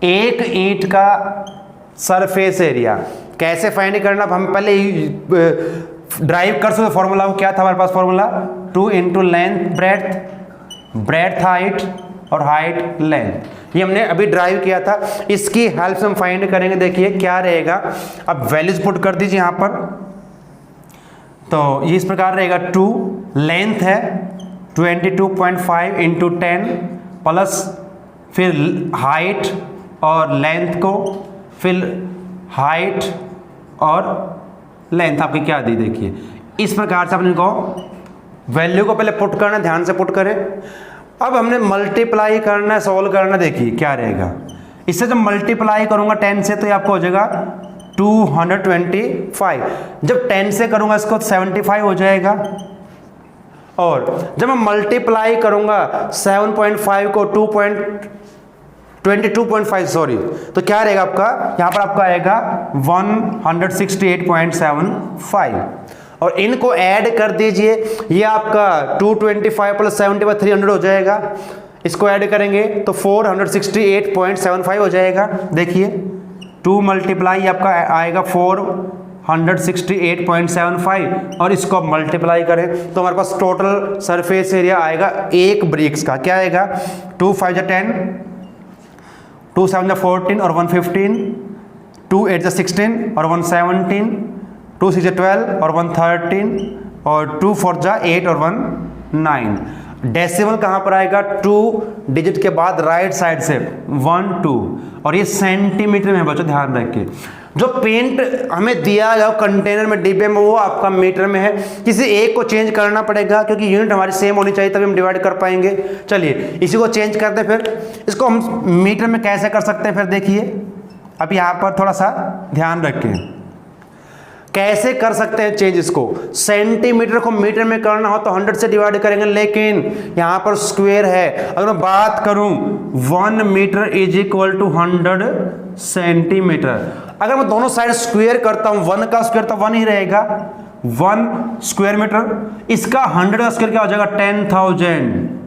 एक ईंट का सरफेस एरिया कैसे फाइंड करना, अब हम पहले ही ड्राइव कर सकते। फॉर्मूला क्या था हमारे पास, formula 2 × length breadth, breadth height और हाइट लेंथ, ये हमने अभी ड्राइव किया था। इसकी हेल्प से हम फाइंड करेंगे। देखिए क्या रहेगा, अब वैल्यूज पुट कर दीजिए यहाँ पर। तो ये इस प्रकार रहेगा, 2 लेंथ है 22.5 × 10 प्लस फिर हाइट और लेंथ को, फिर हाइट और लेंथ आपकी क्या दी, देखिए इस प्रकार से अपने को वैल्यू को पहले पुट करना, ध्यान से पुट करें। अब हमने मल्टीप्लाई करना है, सॉल्व करना। देखिए क्या रहेगा, इससे जब मल्टीप्लाई करूंगा 10 से तो ये आपको हो जाएगा 225। जब 10 से करूंगा इसको 75 हो जाएगा। और जब मैं मल्टीप्लाई करूंगा 7.5 को 22.5 सॉरी, तो क्या रहेगा आपका, यहां पर आपका आएगा 168.75। और इनको ऐड कर दीजिए, ये आपका 225 + 75 300 हो जाएगा। इसको ऐड करेंगे तो 468.75 हो जाएगा। देखिए 2 मल्टीप्लाई आपका आएगा 468.75 और इसको मल्टीप्लाई करें तो हमारे पास टोटल सरफेस एरिया आएगा एक ब्रिक्स का। क्या आएगा, 2 5 10, 2 7 14 और 115, 2 8 16 और 117, 2 6 12 और 113 और 2 4 8 और 1 9। डेसिमल कहाँ पर आएगा, 2 डिजिट के बाद राइट साइड से 1 2, और ये सेंटीमीटर में बच्चों ध्यान रखिए। जो पेंट हमें दिया गया कंटेनर में, डिब्बे में, वो आपका मीटर में है। किसी एक को चेंज करना पड़ेगा क्योंकि यूनिट हमारी सेम होनी चाहिए तभी हम डिवाइड कर पाएंगे। चलिए इसी को चेंज करते हैं। फिर इसको हम मीटर में कैसे कर सकते हैं, फिर देखिए। अब यहाँ पर थोड़ा सा ध्यान रखें, कैसे कर सकते हैं चेंज इसको। सेंटीमीटर को मीटर में करना हो तो 100 से डिवाइड करेंगे, लेकिन यहाँ पर स्क्वायर है। अगर मैं बात करूं 1 metre is equal to 100 centimetre. अगर मैं दोनों साइड स्क्वायर करता हूं, 1 का स्क्वायर तो 1 ही रहेगा, 1 स्क्वायर मीटर। इसका 100 का स्क्वायर क्या हो जाएगा, 10,000।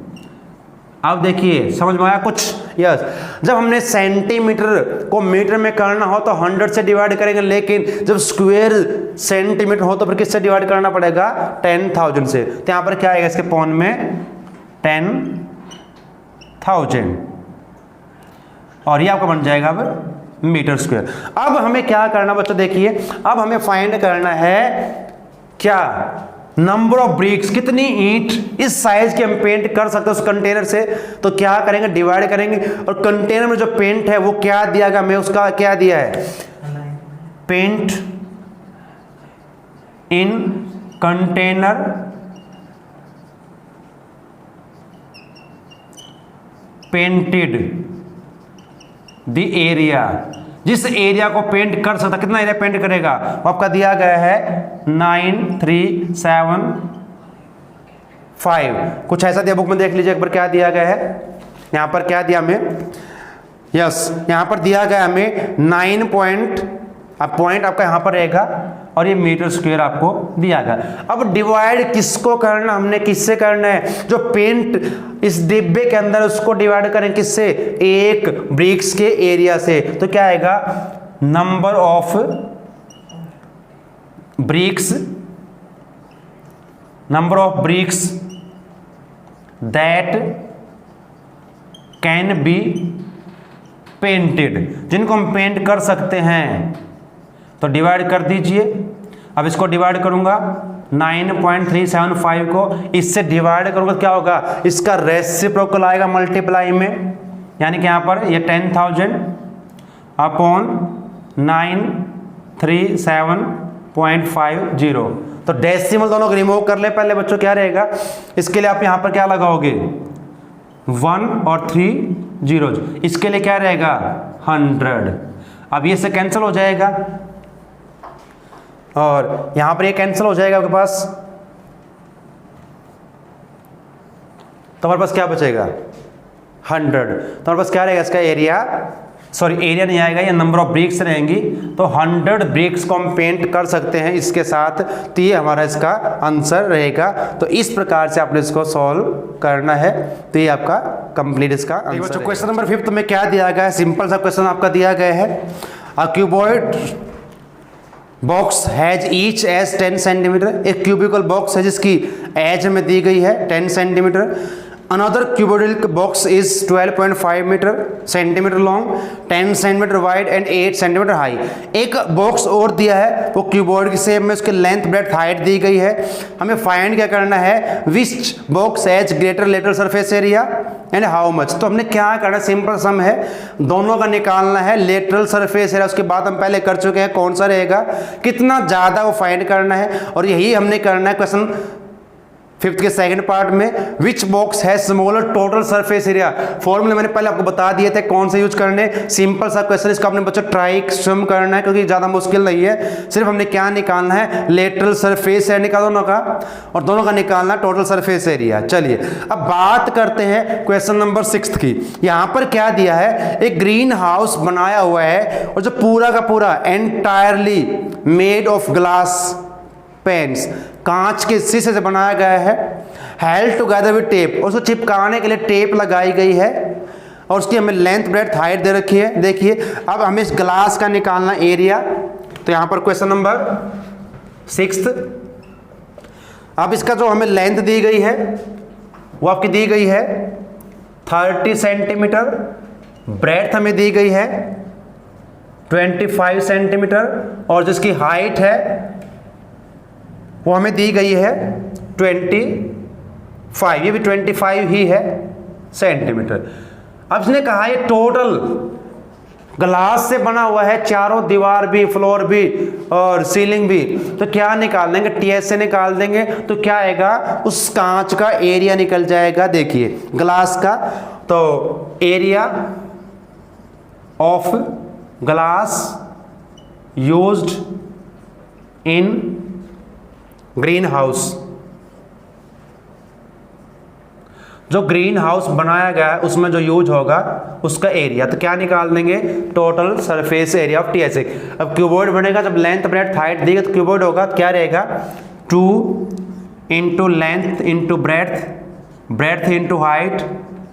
अब देखिए समझ में आया कुछ? यस। जब हमने सेंटीमीटर को मीटर में करना हो तो 100 से डिवाइड करेंगे, लेकिन जब स्क्वायर सेंटीमीटर हो तो फिर किससे डिवाइड करना पड़ेगा, 10,000 से। तो यहां पर क्या आएगा इसके पौन में 10,000 और ये आपका बन जाएगा अब मीटर स्क्वायर। अब हमें क्या करना बच्चों, देखिए अब हमें फाइंड करना है क्या, नंबर ऑफ ब्रिक्स, कितनी ईंट इस साइज के हम पेंट कर सकते हैं उस कंटेनर से। तो क्या करेंगे, डिवाइड करेंगे, और कंटेनर में जो पेंट है वो क्या दिया गया, हमें उसका क्या दिया है, paint in container painted the area. जिस एरिया को पेंट कर सकता, कितना एरिया पेंट करेगा, वो आपका दिया गया है 9375। कुछ ऐसा दिया बुक में, देख लीजिए एक बार क्या दिया गया है। यहां पर क्या दिया हमें, यस यहां पर दिया गया हमें 9 पॉइंट, अब पॉइंट आपका यहां पर रहेगा और ये मीटर स्क्वायर आपको दिया गया। अब डिवाइड किसको करना, हमने किससे करना है, जो पेंट इस डिब्बे के अंदर उसको डिवाइड करें किससे, एक ब्रिक्स के एरिया से। तो क्या आएगा, number of BRICS, number of BRICS that can be painted, जिनको हम पेंट कर सकते हैं। तो डिवाइड कर दीजिए। अब इसको डिवाइड करूंगा 9.375 को इससे डिवाइड करूंगा, क्या होगा, इसका रेसिप्रोकल आएगा मल्टीप्लाई में, यानी कि यहां पर ये 10,000 अपॉन 937.50। तो डेसिमल दोनों को रिमूव कर ले पहले बच्चों, क्या रहेगा, इसके लिए आप यहां पर क्या लगाओगे, 1 और 3 जीरो, इसके लिए क्या रहेगा 100। अब ये से कैंसिल हो जाएगा और यहां पर ये कैंसिल हो जाएगा आपके पास, तो हमारे पास क्या बचेगा 100। तो हमारे पास क्या रहेगा, इसका एरिया, सॉरी एरिया नहीं आएगा, ये नंबर ऑफ ब्रिक्स रहेंगी। तो 100 ब्रिक्स को हम पेंट कर सकते हैं इसके साथ, तो ये हमारा इसका आंसर रहेगा। तो इस प्रकार से आपने इसको सॉल्व करना है, तो ये आपका कंप्लीट इसका आंसर है। क्वेश्चन नंबर 5 में क्या दिया गया है, सिंपल सा क्वेश्चन आपका दिया गया है। A cuboid box has each edge 10 centimetre, एक क्यूबिकल बॉक्स है जिसकी एज में दी गई है 10 centimetre. Another cubical box is 12.5 centimetre long, 10 centimetre wide and 8 centimetre high. एक बॉक्स और दिया है, वो क्यूबॉइड की शेप में, उसके लेंथ ब्रेड्थ हाइट दी गई है। हमें फाइंड क्या करना है, which box has greater lateral surface area and how much. तो हमने क्या करना है, सिंपल सम है, दोनों का निकालना है। लेटरल सरफेस एरिया उसके बाद हम पहले कर चुके हैं, कौन सा रहेगा, कितना ज्यादा वो फाइंड करना है, और यही हमने करना है क्वेश्चन 5th के सेकंड पार्ट में। विच बॉक्स है स्मॉलर टोटल सरफेस एरिया, फॉर्मूले मैंने पहले आपको बता दिए थे कौन से यूज करने। सिंपल सा क्वेश्चन, इसका आपने बच्चों ट्राई स्वयं करना है क्योंकि ज्यादा मुश्किल नहीं है। सिर्फ हमने क्या निकालना है, लेटरल सरफेस एरिया निकाल दोनों का, और दोनों का निकालना टोटल सरफेस एरिया। चलिए अब बात करते हैं क्वेश्चन नंबर 6 की। यहां पर क्या दिया है, एक ग्रीन हाउस बनाया हुआ है और जो पूरा का पूरा entirely made of glass panes, कांच के शीशे से बनाया गया है। हेल्ड टुगेदर विद टेप, उसको चिपकाने के लिए टेप लगाई गई है, और उसकी हमें लेंथ ब्रेड्थ हाइट दे रखी है। देखिए अब हमें इस ग्लास का निकालना एरिया। तो यहां पर क्वेश्चन नंबर 6, अब इसका जो हमें लेंथ दी गई है वो आपकी दी गई है 30 सेंटीमीटर, ब्रेड्थ हमें दी गई है 25 सेंटीमीटर, और जिसकी हाइट है वो हमें दी गई है 25, ये भी 25 ही है सेंटीमीटर। अब इसने कहा ये टोटल ग्लास से बना हुआ है, चारों दीवार भी, फ्लोर भी और सीलिंग भी, तो क्या निकाल देंगे, टीएस से निकाल देंगे, तो क्या आएगा, उस कांच का एरिया निकल जाएगा। देखिए ग्लास का, तो area of glass used in green house, जो ग्रीन हाउस बनाया गया है उसमें जो यूज होगा उसका एरिया, तो क्या निकाल देंगे, total surface area of TSA. अब क्यूबॉइड बनेगा, जब लेंथ ब्रेड्थ हाइट देगा तो क्यूबॉइड होगा, क्या रहेगा, 2 into length into breadth, breadth into height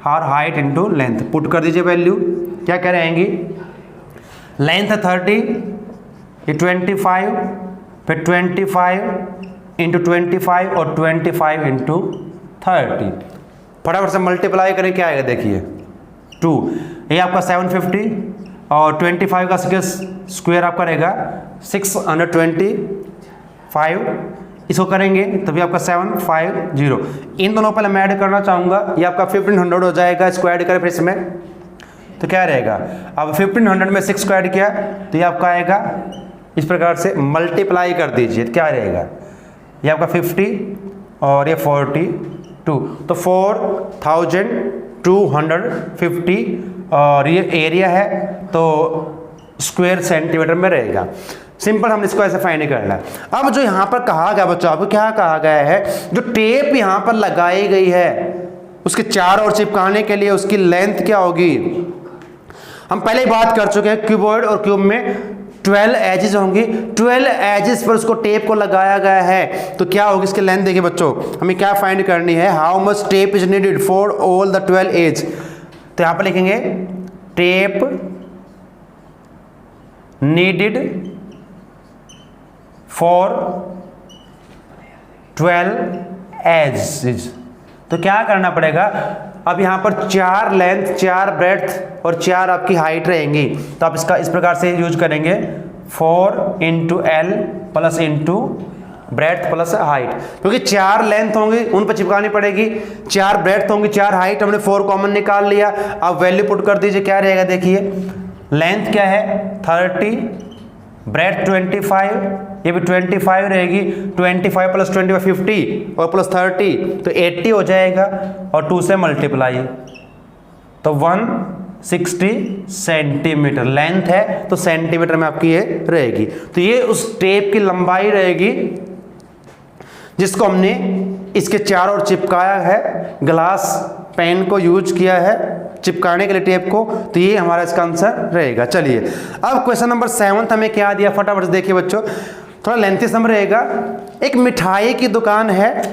और हाइट इंटू लेंथ। पुट कर दीजिए वैल्यू, क्या क्या रहेंगी, लेंथ 30, ये 25, फिर 25 इंटू 25 और 25 इंटू 30। फटाफट से मल्टीप्लाई करें, क्या आएगा देखिए 2, ये आपका 750 और 25 का स्क्वायर आपका रहेगा 625, इसको करेंगे तभी आपका 750। इन दोनों पहले मैं ऐड करना चाहूँगा, ये आपका 1500 हो जाएगा, स्क्वायर करें फिर इसमें तो क्या रहेगा, अब 1500 में 6 स्क्वायर किया तो ये आपका आएगा, इस प्रकार से मल्टीप्लाई कर दीजिए, क्या रहेगा, ये आपका 50 और ये 42, तो 4250 और ये एरिया है तो स्क्वायर सेंटीमीटर में रहेगा। सिंपल, हम इसको ऐसे फाइंड करना है। अब जो यहाँ पर कहा गया बच्चों, आपको क्या कहा गया है, जो टेप यहाँ पर लगाई गई है उसके चार ओर चिपकाने के लिए उसकी लेंथ क्या होगी, हम पहले ही बात कर चुके हैं, क्यूबॉइड और क्यूब में 12 एजेस होंगी, 12 एजेस पर उसको टेप को लगाया गया है, तो क्या होगी इसकी लेंथ। देखिए बच्चों, हमें क्या फाइंड करनी है, how much tape is needed for all the 12 edge, तो यहां पर लिखेंगे टेप नीडेड फॉर 12 एजेस। तो क्या करना पड़ेगा, अब यहाँ पर 4 लेंथ, 4 ब्रेड्थ और 4 आपकी हाइट रहेंगी, तो आप इसका इस प्रकार से यूज करेंगे 4 into L plus into breadth plus height, क्योंकि 4 लेंथ होंगी उन पर चिपकानी पड़ेगी, 4 ब्रेड्थ होंगी, 4 हाइट, हमने 4 कॉमन निकाल लिया। अब वैल्यू पुट कर दीजिए, क्या रहेगा देखिए, लेंथ क्या है 30, ब्रेड्थ 25, ये भी 25 रहेगी, 25 प्लस 25 50 और प्लस 30 तो 80 हो जाएगा, और 2 से मल्टीप्लाई तो 160 सेंटीमीटर लेंथ है, तो सेंटीमीटर में आपकी ये रहेगी। तो ये उस टेप की लंबाई रहेगी जिसको हमने इसके चारों ओर चिपकाया है, ग्लास पेन को यूज किया है चिपकाने के लिए टेप को, तो ये हमारा इसका आंसर रहेगा। चलिए अब क्वेश्चन नंबर 7 हमें क्या दिया, फटाफट से देखिए बच्चों, थोड़ा लेंथी सम रहेगा। एक मिठाई की दुकान है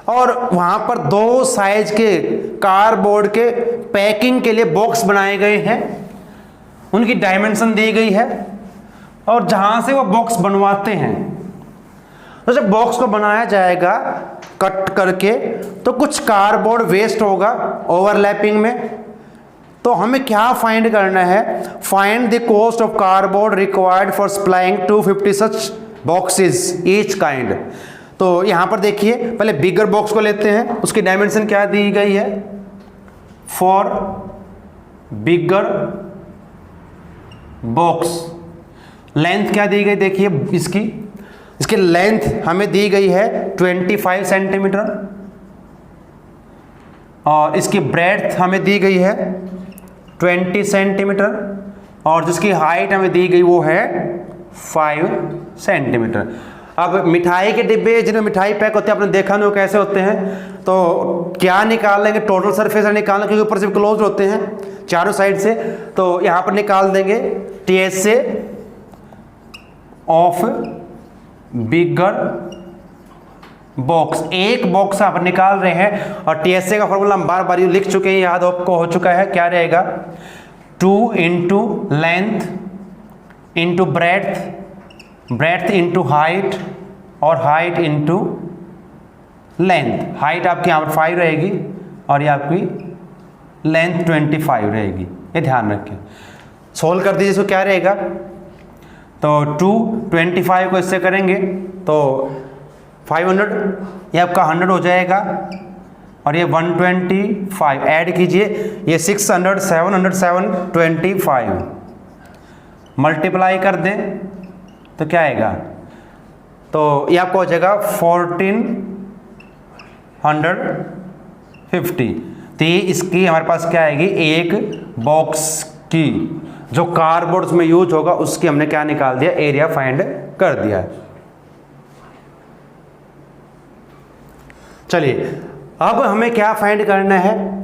और वहां पर 2 साइज के कार्डबोर्ड के पैकिंग के लिए बॉक्स बनाए गए हैं, उनकी डायमेंशन दी गई है, और जहां से वो बॉक्स बनवाते हैं, तो जब बॉक्स को बनाया जाएगा कट करके तो कुछ कार्डबोर्ड वेस्ट होगा ओवरलैपिंग में, तो हमें क्या फाइंड करना है, find the cost of cardboard required for supplying 250 such boxes each kind. तो यहां पर देखिए, पहले बिगर बॉक्स को लेते हैं, उसकी डायमेंशन क्या दी गई है, फॉर बिगर बॉक्स लेंथ क्या दी गई, देखिए इसकी लेंथ हमें दी गई है 25 सेंटीमीटर, और इसकी ब्रेड्थ हमें दी गई है 20 सेंटीमीटर, और जिसकी हाइट हमें दी गई वो है 5 सेंटीमीटर। अब मिठाई के डिब्बे जिनमें मिठाई पैक होते हैं, आपने देखा नहीं वो कैसे होते हैं, तो क्या निकाल लेंगे, टोटल सरफेस निकालना, क्योंकि ऊपर से क्लोज होते हैं चारों साइड से, तो यहां पर निकाल देंगे टीएस से ऑफ बिगर बॉक्स। एक बॉक्स आप निकाल रहे हैं, और टीएसए का फॉर्मूला हम बार बार लिख चुके हैं, याद आपको हो चुका है, क्या रहेगा 2 into length into breadth into height और हाइट इंटू लेंथ। हाइट आपकी यहाँ पर 5 रहेगी और ये आपकी लेंथ 25 रहेगी, ये ध्यान रखें। सोल्व कर दीजिए, इसको क्या रहेगा, तो 225 को इससे करेंगे तो 500, ये आपका 100 हो जाएगा, और ये 125 ऐड कीजिए, ये 600 700 725 मल्टीप्लाई कर दें तो क्या आएगा, तो ये आपको हो जाएगा 1450। तो ये इसकी हमारे पास क्या आएगी, एक बॉक्स की जो कार्डबोर्ड में यूज होगा उसकी हमने क्या निकाल दिया, एरिया फाइंड कर दिया। चलिए अब हमें क्या फाइंड करना है,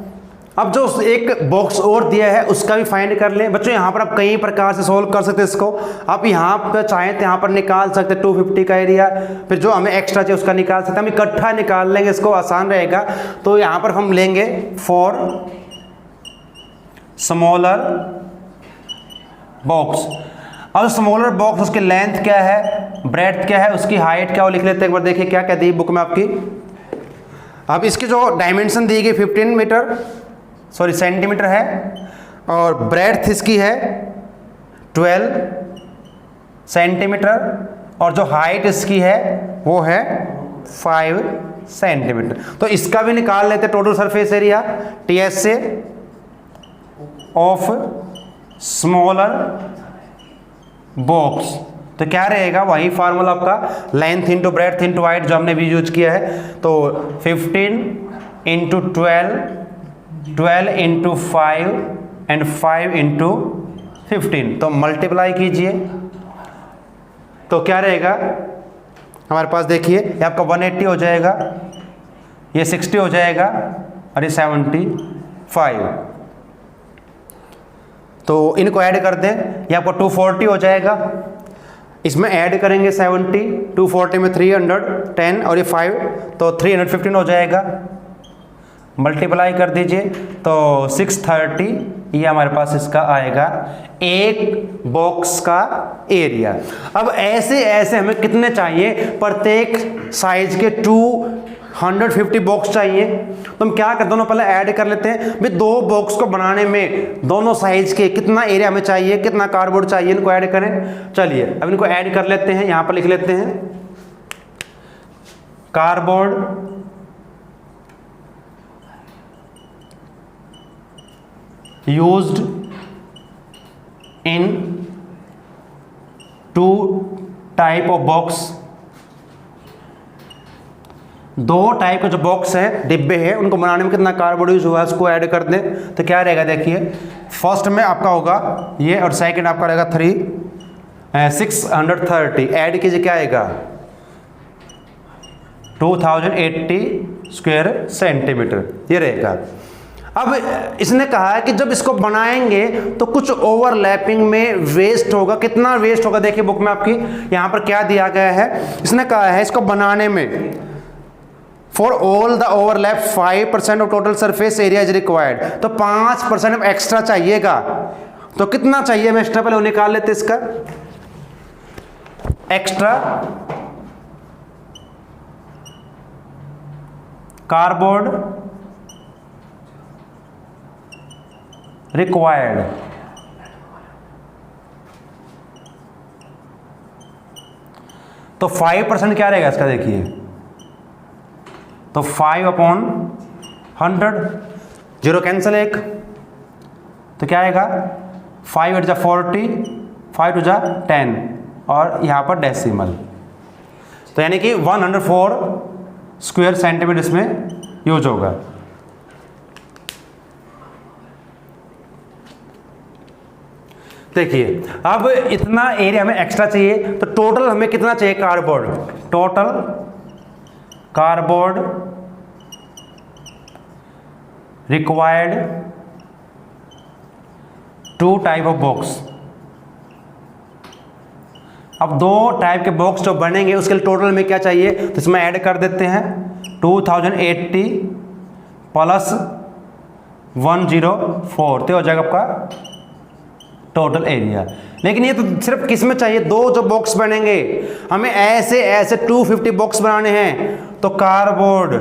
अब जो एक बॉक्स और दिया है उसका भी फाइंड कर लें। बच्चों यहाँ पर आप कई प्रकार से सोल्व कर सकते हैं इसको, आप यहाँ पर चाहें तो यहाँ पर निकाल सकते हैं 250 का एरिया, फिर जो हमें एक्स्ट्रा चाहिए उसका निकाल सकते हैं, हम इकट्ठा निकाल लेंगे, इसको आसान रहेगा। तो यहाँ पर हम लेंगे फॉर स्मॉलर बॉक्स। अब स्मॉलर बॉक्स उसकी लेंथ क्या है, ब्रेड्थ क्या है, उसकी हाइट क्या, वो लिख लेते हैं एक बार। देखिए क्या कहती है बुक में आपकी। अब इसकी जो डायमेंशन दी गई 15 सेंटीमीटर है, और ब्रेड्थ इसकी है 12 सेंटीमीटर, और जो हाइट इसकी है वो है 5 सेंटीमीटर। तो इसका भी निकाल लेते टोटल सरफेस एरिया टीएस से ऑफ स्मॉलर बॉक्स। तो क्या रहेगा, वही फार्मूला आपका length into breadth into height जो हमने भी यूज किया है। तो 15 इंटू 12 इंटू 5 एंड 5 इंटू 15। तो मल्टीप्लाई कीजिए तो क्या रहेगा हमारे पास, देखिए ये आपका 180 हो जाएगा, ये 60 हो जाएगा, और ये 75। तो इनको ऐड कर दें, ये आपको 240 हो जाएगा। इसमें ऐड करेंगे 70, 240 में 310 और ये 5, तो 315 हो जाएगा। मल्टीप्लाई कर दीजिए तो 630, ये हमारे पास इसका आएगा एक बॉक्स का एरिया। अब ऐसे ऐसे हमें कितने चाहिए, प्रत्येक साइज के 250 बॉक्स चाहिए। तो हम क्या करते हैं, पहले ऐड कर लेते हैं भाई, दो बॉक्स को बनाने में दोनों साइज के कितना एरिया हमें चाहिए, कितना कार्डबोर्ड चाहिए, इनको ऐड करें। चलिए अब इनको ऐड कर लेते हैं, यहां पर लिख लेते हैं cardboard used in 2 type of box. दो टाइप के जो बॉक्स है, डिब्बे हैं, उनको बनाने में कितना कार्डबोर्ड यूज हुआ है उसको ऐड कर दें। तो क्या रहेगा, देखिए फर्स्ट में आपका होगा ये, और सेकंड आपका रहेगा 630। ऐड कीजिए क्या आएगा, 2080 स्क्वायर सेंटीमीटर ये रहेगा। अब इसने कहा है कि जब इसको बनाएंगे तो कुछ ओवरलैपिंग में वेस्ट होगा। कितना वेस्ट होगा, देखिए बुक में आपकी यहां पर क्या दिया गया है। इसने कहा है इसको बनाने में for all the overlap 5% of total surface area is required. तो 5% एक्स्ट्रा चाहिएगा। तो कितना चाहिए, मैं एक्स्ट्रा पहले वो निकाल लेते इसका एक्स्ट्रा कार्डबोर्ड रिक्वायर्ड। तो 5% क्या रहेगा इसका, देखिए तो 5/100, 0 कैंसिल एक, तो क्या आएगा 5 8 जा 40, 5 2 जा 10, और यहां पर डेसिमल। तो यानी कि 104 स्क्वायर सेंटीमीटर इसमें यूज होगा। देखिए अब इतना एरिया हमें एक्स्ट्रा चाहिए, तो टोटल हमें कितना चाहिए cardboard, total cardboard required 2 type of box. अब 2 टाइप के बॉक्स जो बनेंगे उसके लिए टोटल में क्या चाहिए, तो इसमें ऐड कर देते हैं 2080 प्लस 104, तो हो जाएगा आपका टोटल एरिया। लेकिन ये तो सिर्फ किस में चाहिए, 2 जो बॉक्स बनेंगे, हमें ऐसे ऐसे 250 बॉक्स बनाने हैं। तो cardboard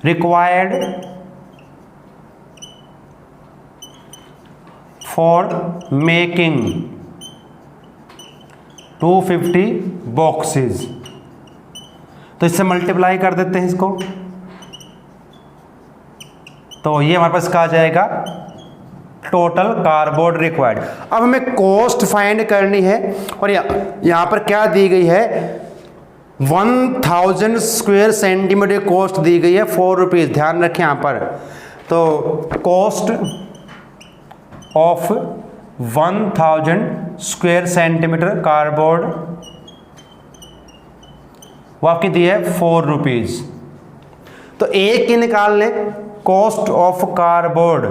required for making 250 boxes. तो इससे मल्टीप्लाई कर देते हैं इसको, तो ये हमारे पास कहा जाएगा टोटल कार्डबोर्ड रिक्वायर्ड। अब हमें कॉस्ट फाइंड करनी है और यहाँ पर क्या दी गई है, 1000 स्क्वायर सेंटीमीटर कॉस्ट दी गई है 4 रुपीज़। ध्यान रखें यहाँ पर, तो cost of 1000 square centimetre cardboard वो आपकी दी है 4 रुपीज़। तो एक की निकाल लें, cost of cardboard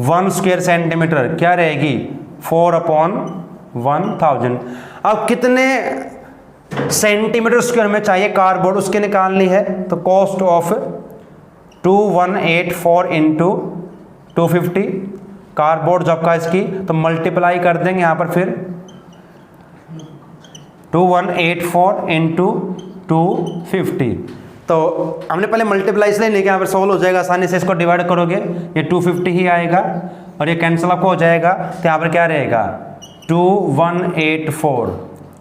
1 square centimetre क्या रहेगी, 4/1000। अब कितने सेंटीमीटर स्क्वायर में चाहिए कार्डबोर्ड उसके निकालनी है, तो कॉस्ट ऑफ 2184 इंटू 250 कार्डबोर्ड जब का इसकी, तो मल्टीप्लाई कर देंगे यहाँ पर फिर 2184 इंटू 250। तो हमने पहले मल्टीप्लाई इसलिए नहीं किया, यहाँ पर सोल्व हो जाएगा आसानी से, इसको डिवाइड करोगे ये 250 ही आएगा और ये कैंसिल आपको हो जाएगा, तो यहाँ पर क्या रहेगा 2184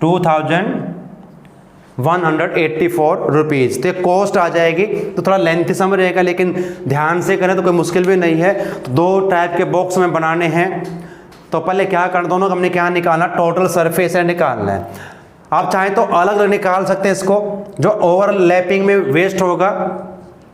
2184 रुपीज़। तो कॉस्ट आ जाएगी। तो थोड़ा लेंथी सम रहेगा, लेकिन ध्यान से करें तो कोई मुश्किल भी नहीं है। तो 2 टाइप के बॉक्स में बनाने हैं, तो पहले क्या करना, दोनों को हमने क्या निकालना, टोटल सरफेस है निकालना है। आप चाहें तो अलग अलग निकाल सकते हैं इसको, जो ओवरलैपिंग में वेस्ट होगा,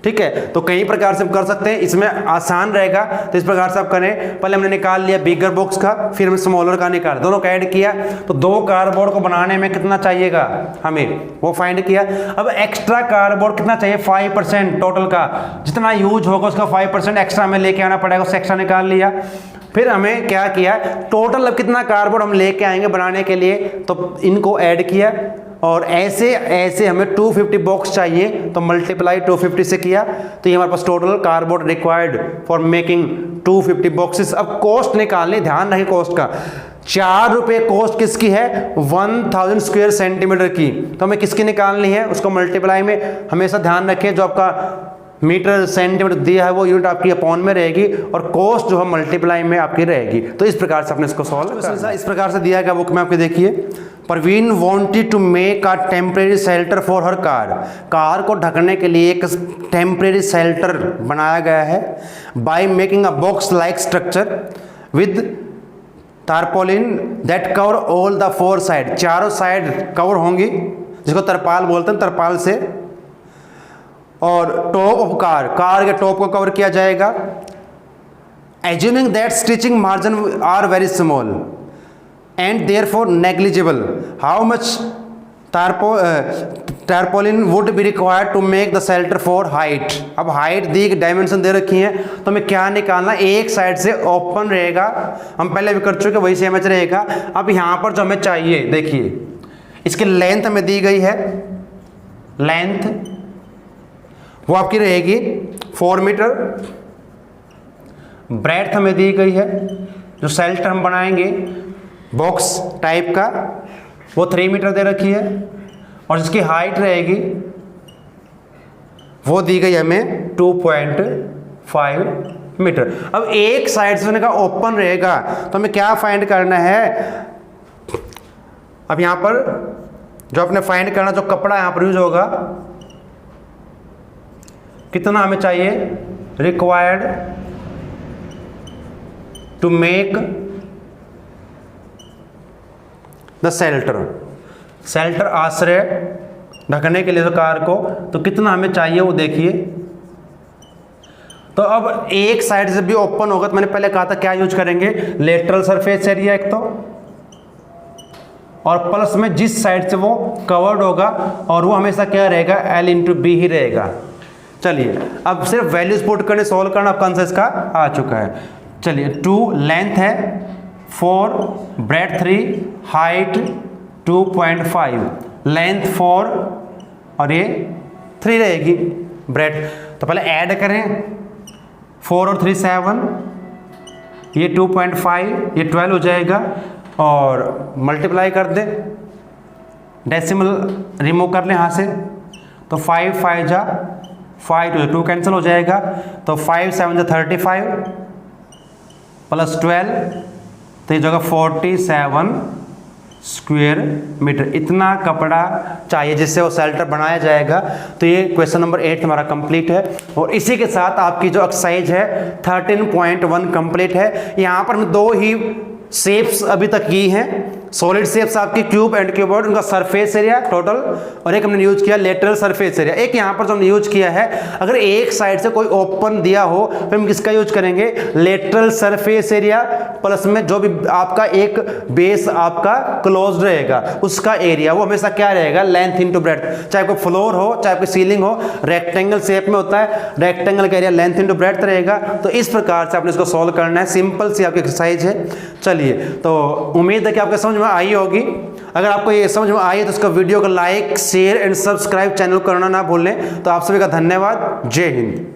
ठीक है, तो कई प्रकार से हम कर सकते हैं, इसमें आसान रहेगा। तो इस प्रकार से आप करें, पहले हमने निकाल लिया बिगर बॉक्स का, फिर हमने स्मॉलर का निकाला, दोनों का ऐड किया, तो 2 कार्डबोर्ड को बनाने में कितना चाहिएगा हमें, वो फाइंड किया। अब एक्स्ट्रा कार्डबोर्ड कितना चाहिए, 5% टोटल का, जितना यूज होगा उसका 5% एक्स्ट्रा हमें लेके आना पड़ेगा, उससे एक्स्ट्रा निकाल लिया। फिर हमें क्या किया, टोटल अब कितना कार्डबोर्ड हम लेके आएंगे बनाने के लिए, तो इनको ऐड किया, और ऐसे ऐसे हमें 250 बॉक्स चाहिए, तो मल्टीप्लाई 250 से किया, तो ये हमारे पास total cardboard required for making 250 boxes. अब कॉस्ट निकालने, ध्यान रखें कॉस्ट का, 4 रुपये कॉस्ट किसकी है, 1000 स्क्वायर सेंटीमीटर की। तो हमें किसकी निकालनी है, उसको मल्टीप्लाई में हमेशा ध्यान रखें, जो आपका मीटर सेंटीमीटर दिया है वो यूनिट आपकी अपॉन में रहेगी, और कॉस्ट जो है मल्टीप्लाई में आपकी रहेगी। तो इस प्रकार से आपने इसको सॉल्व करना है। इस प्रकार से दिया गया बुक में आपके देखिए, Parveen wanted to make a temporary shelter for her car. Car को ढकने के लिए एक टेम्परेरी शेल्टर बनाया गया है, by making a box like structure with tarpaulin that cover all the 4 side. चारों साइड कवर होंगी, जिसको तरपाल बोलते हैं, तरपाल से, और टॉप ऑफ कार, कार के टॉप को कवर किया जाएगा। Assuming that stitching margin are very small and therefore negligible, how much tarpaulin would be required to make the shelter for height. अब हाइट दी डायमेंशन दे रखी है, तो हमें क्या निकालना, एक साइड से ओपन रहेगा, हम पहले भी कर चुके, वही सेम रहेगा। अब यहाँ पर जो हमें चाहिए, देखिए इसकी लेंथ हमें दी गई है, लेंथ वो आपकी रहेगी 4 मीटर, ब्रेड्थ हमें दी गई है, जो शेल्टर हम बनाएंगे बॉक्स टाइप का वो 3 मीटर दे रखी है, और जिसकी हाइट रहेगी वो दी गई हमें 2.5 मीटर। अब एक साइड से का ओपन रहेगा, तो हमें क्या फाइंड करना है, अब यहां पर जो अपने फाइंड करना, जो कपड़ा यहां पर यूज होगा, कितना हमें चाहिए, required to make the shelter. Shelter आश्रय ढकने के लिए तो कार को, तो कितना हमें चाहिए वो देखिए। तो अब एक साइड से भी ओपन होगा, तो मैंने पहले कहा था क्या यूज करेंगे, लेटरल सरफेस एरिया एक तो, और प्लस में जिस साइड से वो कवर्ड होगा, और वो हमेशा क्या रहेगा, L/B ही रहेगा। चलिए अब सिर्फ वैल्यूज पुट करने, सोल्व करना, अब आंसर इसका आ चुका है। चलिए 2 लेंथ है 4, ब्रेड 3, हाइट 2.5, लेंथ 4 और ये 3 रहेगी ब्रेड। तो पहले ऐड करें, 4 और 3 7, ये 2.5, ये 12 हो जाएगा, और मल्टीप्लाई कर दें, डेसिमल रिमूव कर लें यहाँ से, तो 5 5 जा 5 2 कैंसिल हो जाएगा, तो 5 7 जा 35 प्लस 12, तो ये जगह 47 स्क्वायर मीटर, इतना कपड़ा चाहिए जिससे वो शेल्टर बनाया जाएगा। तो ये क्वेश्चन नंबर 8 हमारा कंप्लीट है और इसी के साथ आपकी जो एक्सरसाइज है 13.1 कंप्लीट है। यहाँ पर हम 2 ही शेप्स अभी तक की हैं, सॉलिड शेप्स आपकी क्यूब एंड क्यूबॉइड, उनका सरफेस एरिया टोटल, और एक हमने यूज किया लेटरल सरफेस एरिया। एक यहाँ पर जो हमने यूज किया है, अगर एक साइड से कोई ओपन दिया हो फिर हम किसका यूज करेंगे, लेटरल सरफेस एरिया प्लस में जो भी आपका एक बेस आपका क्लोज रहेगा उसका एरिया, वो हमेशा क्या रहेगा, लेंथ इनटू ब्रेड्थ। चाहे कोई फ्लोर हो चाहे कोई सीलिंग हो, रेक्टेंगल शेप में होता है, रेक्टेंगल का एरिया लेंथ इनटू ब्रेड्थ रहेगा। तो इस प्रकार से आपने इसको सॉल्व करना है, सिंपल सी आपकी एक्सरसाइज है। चलिए, तो उम्मीद है कि आपके समझ में आई होगी। अगर आपको ये समझ में आई है तो इसका वीडियो को like share and subscribe channel करना ना भूलें। तो आप सभी का धन्यवाद। जय हिंद।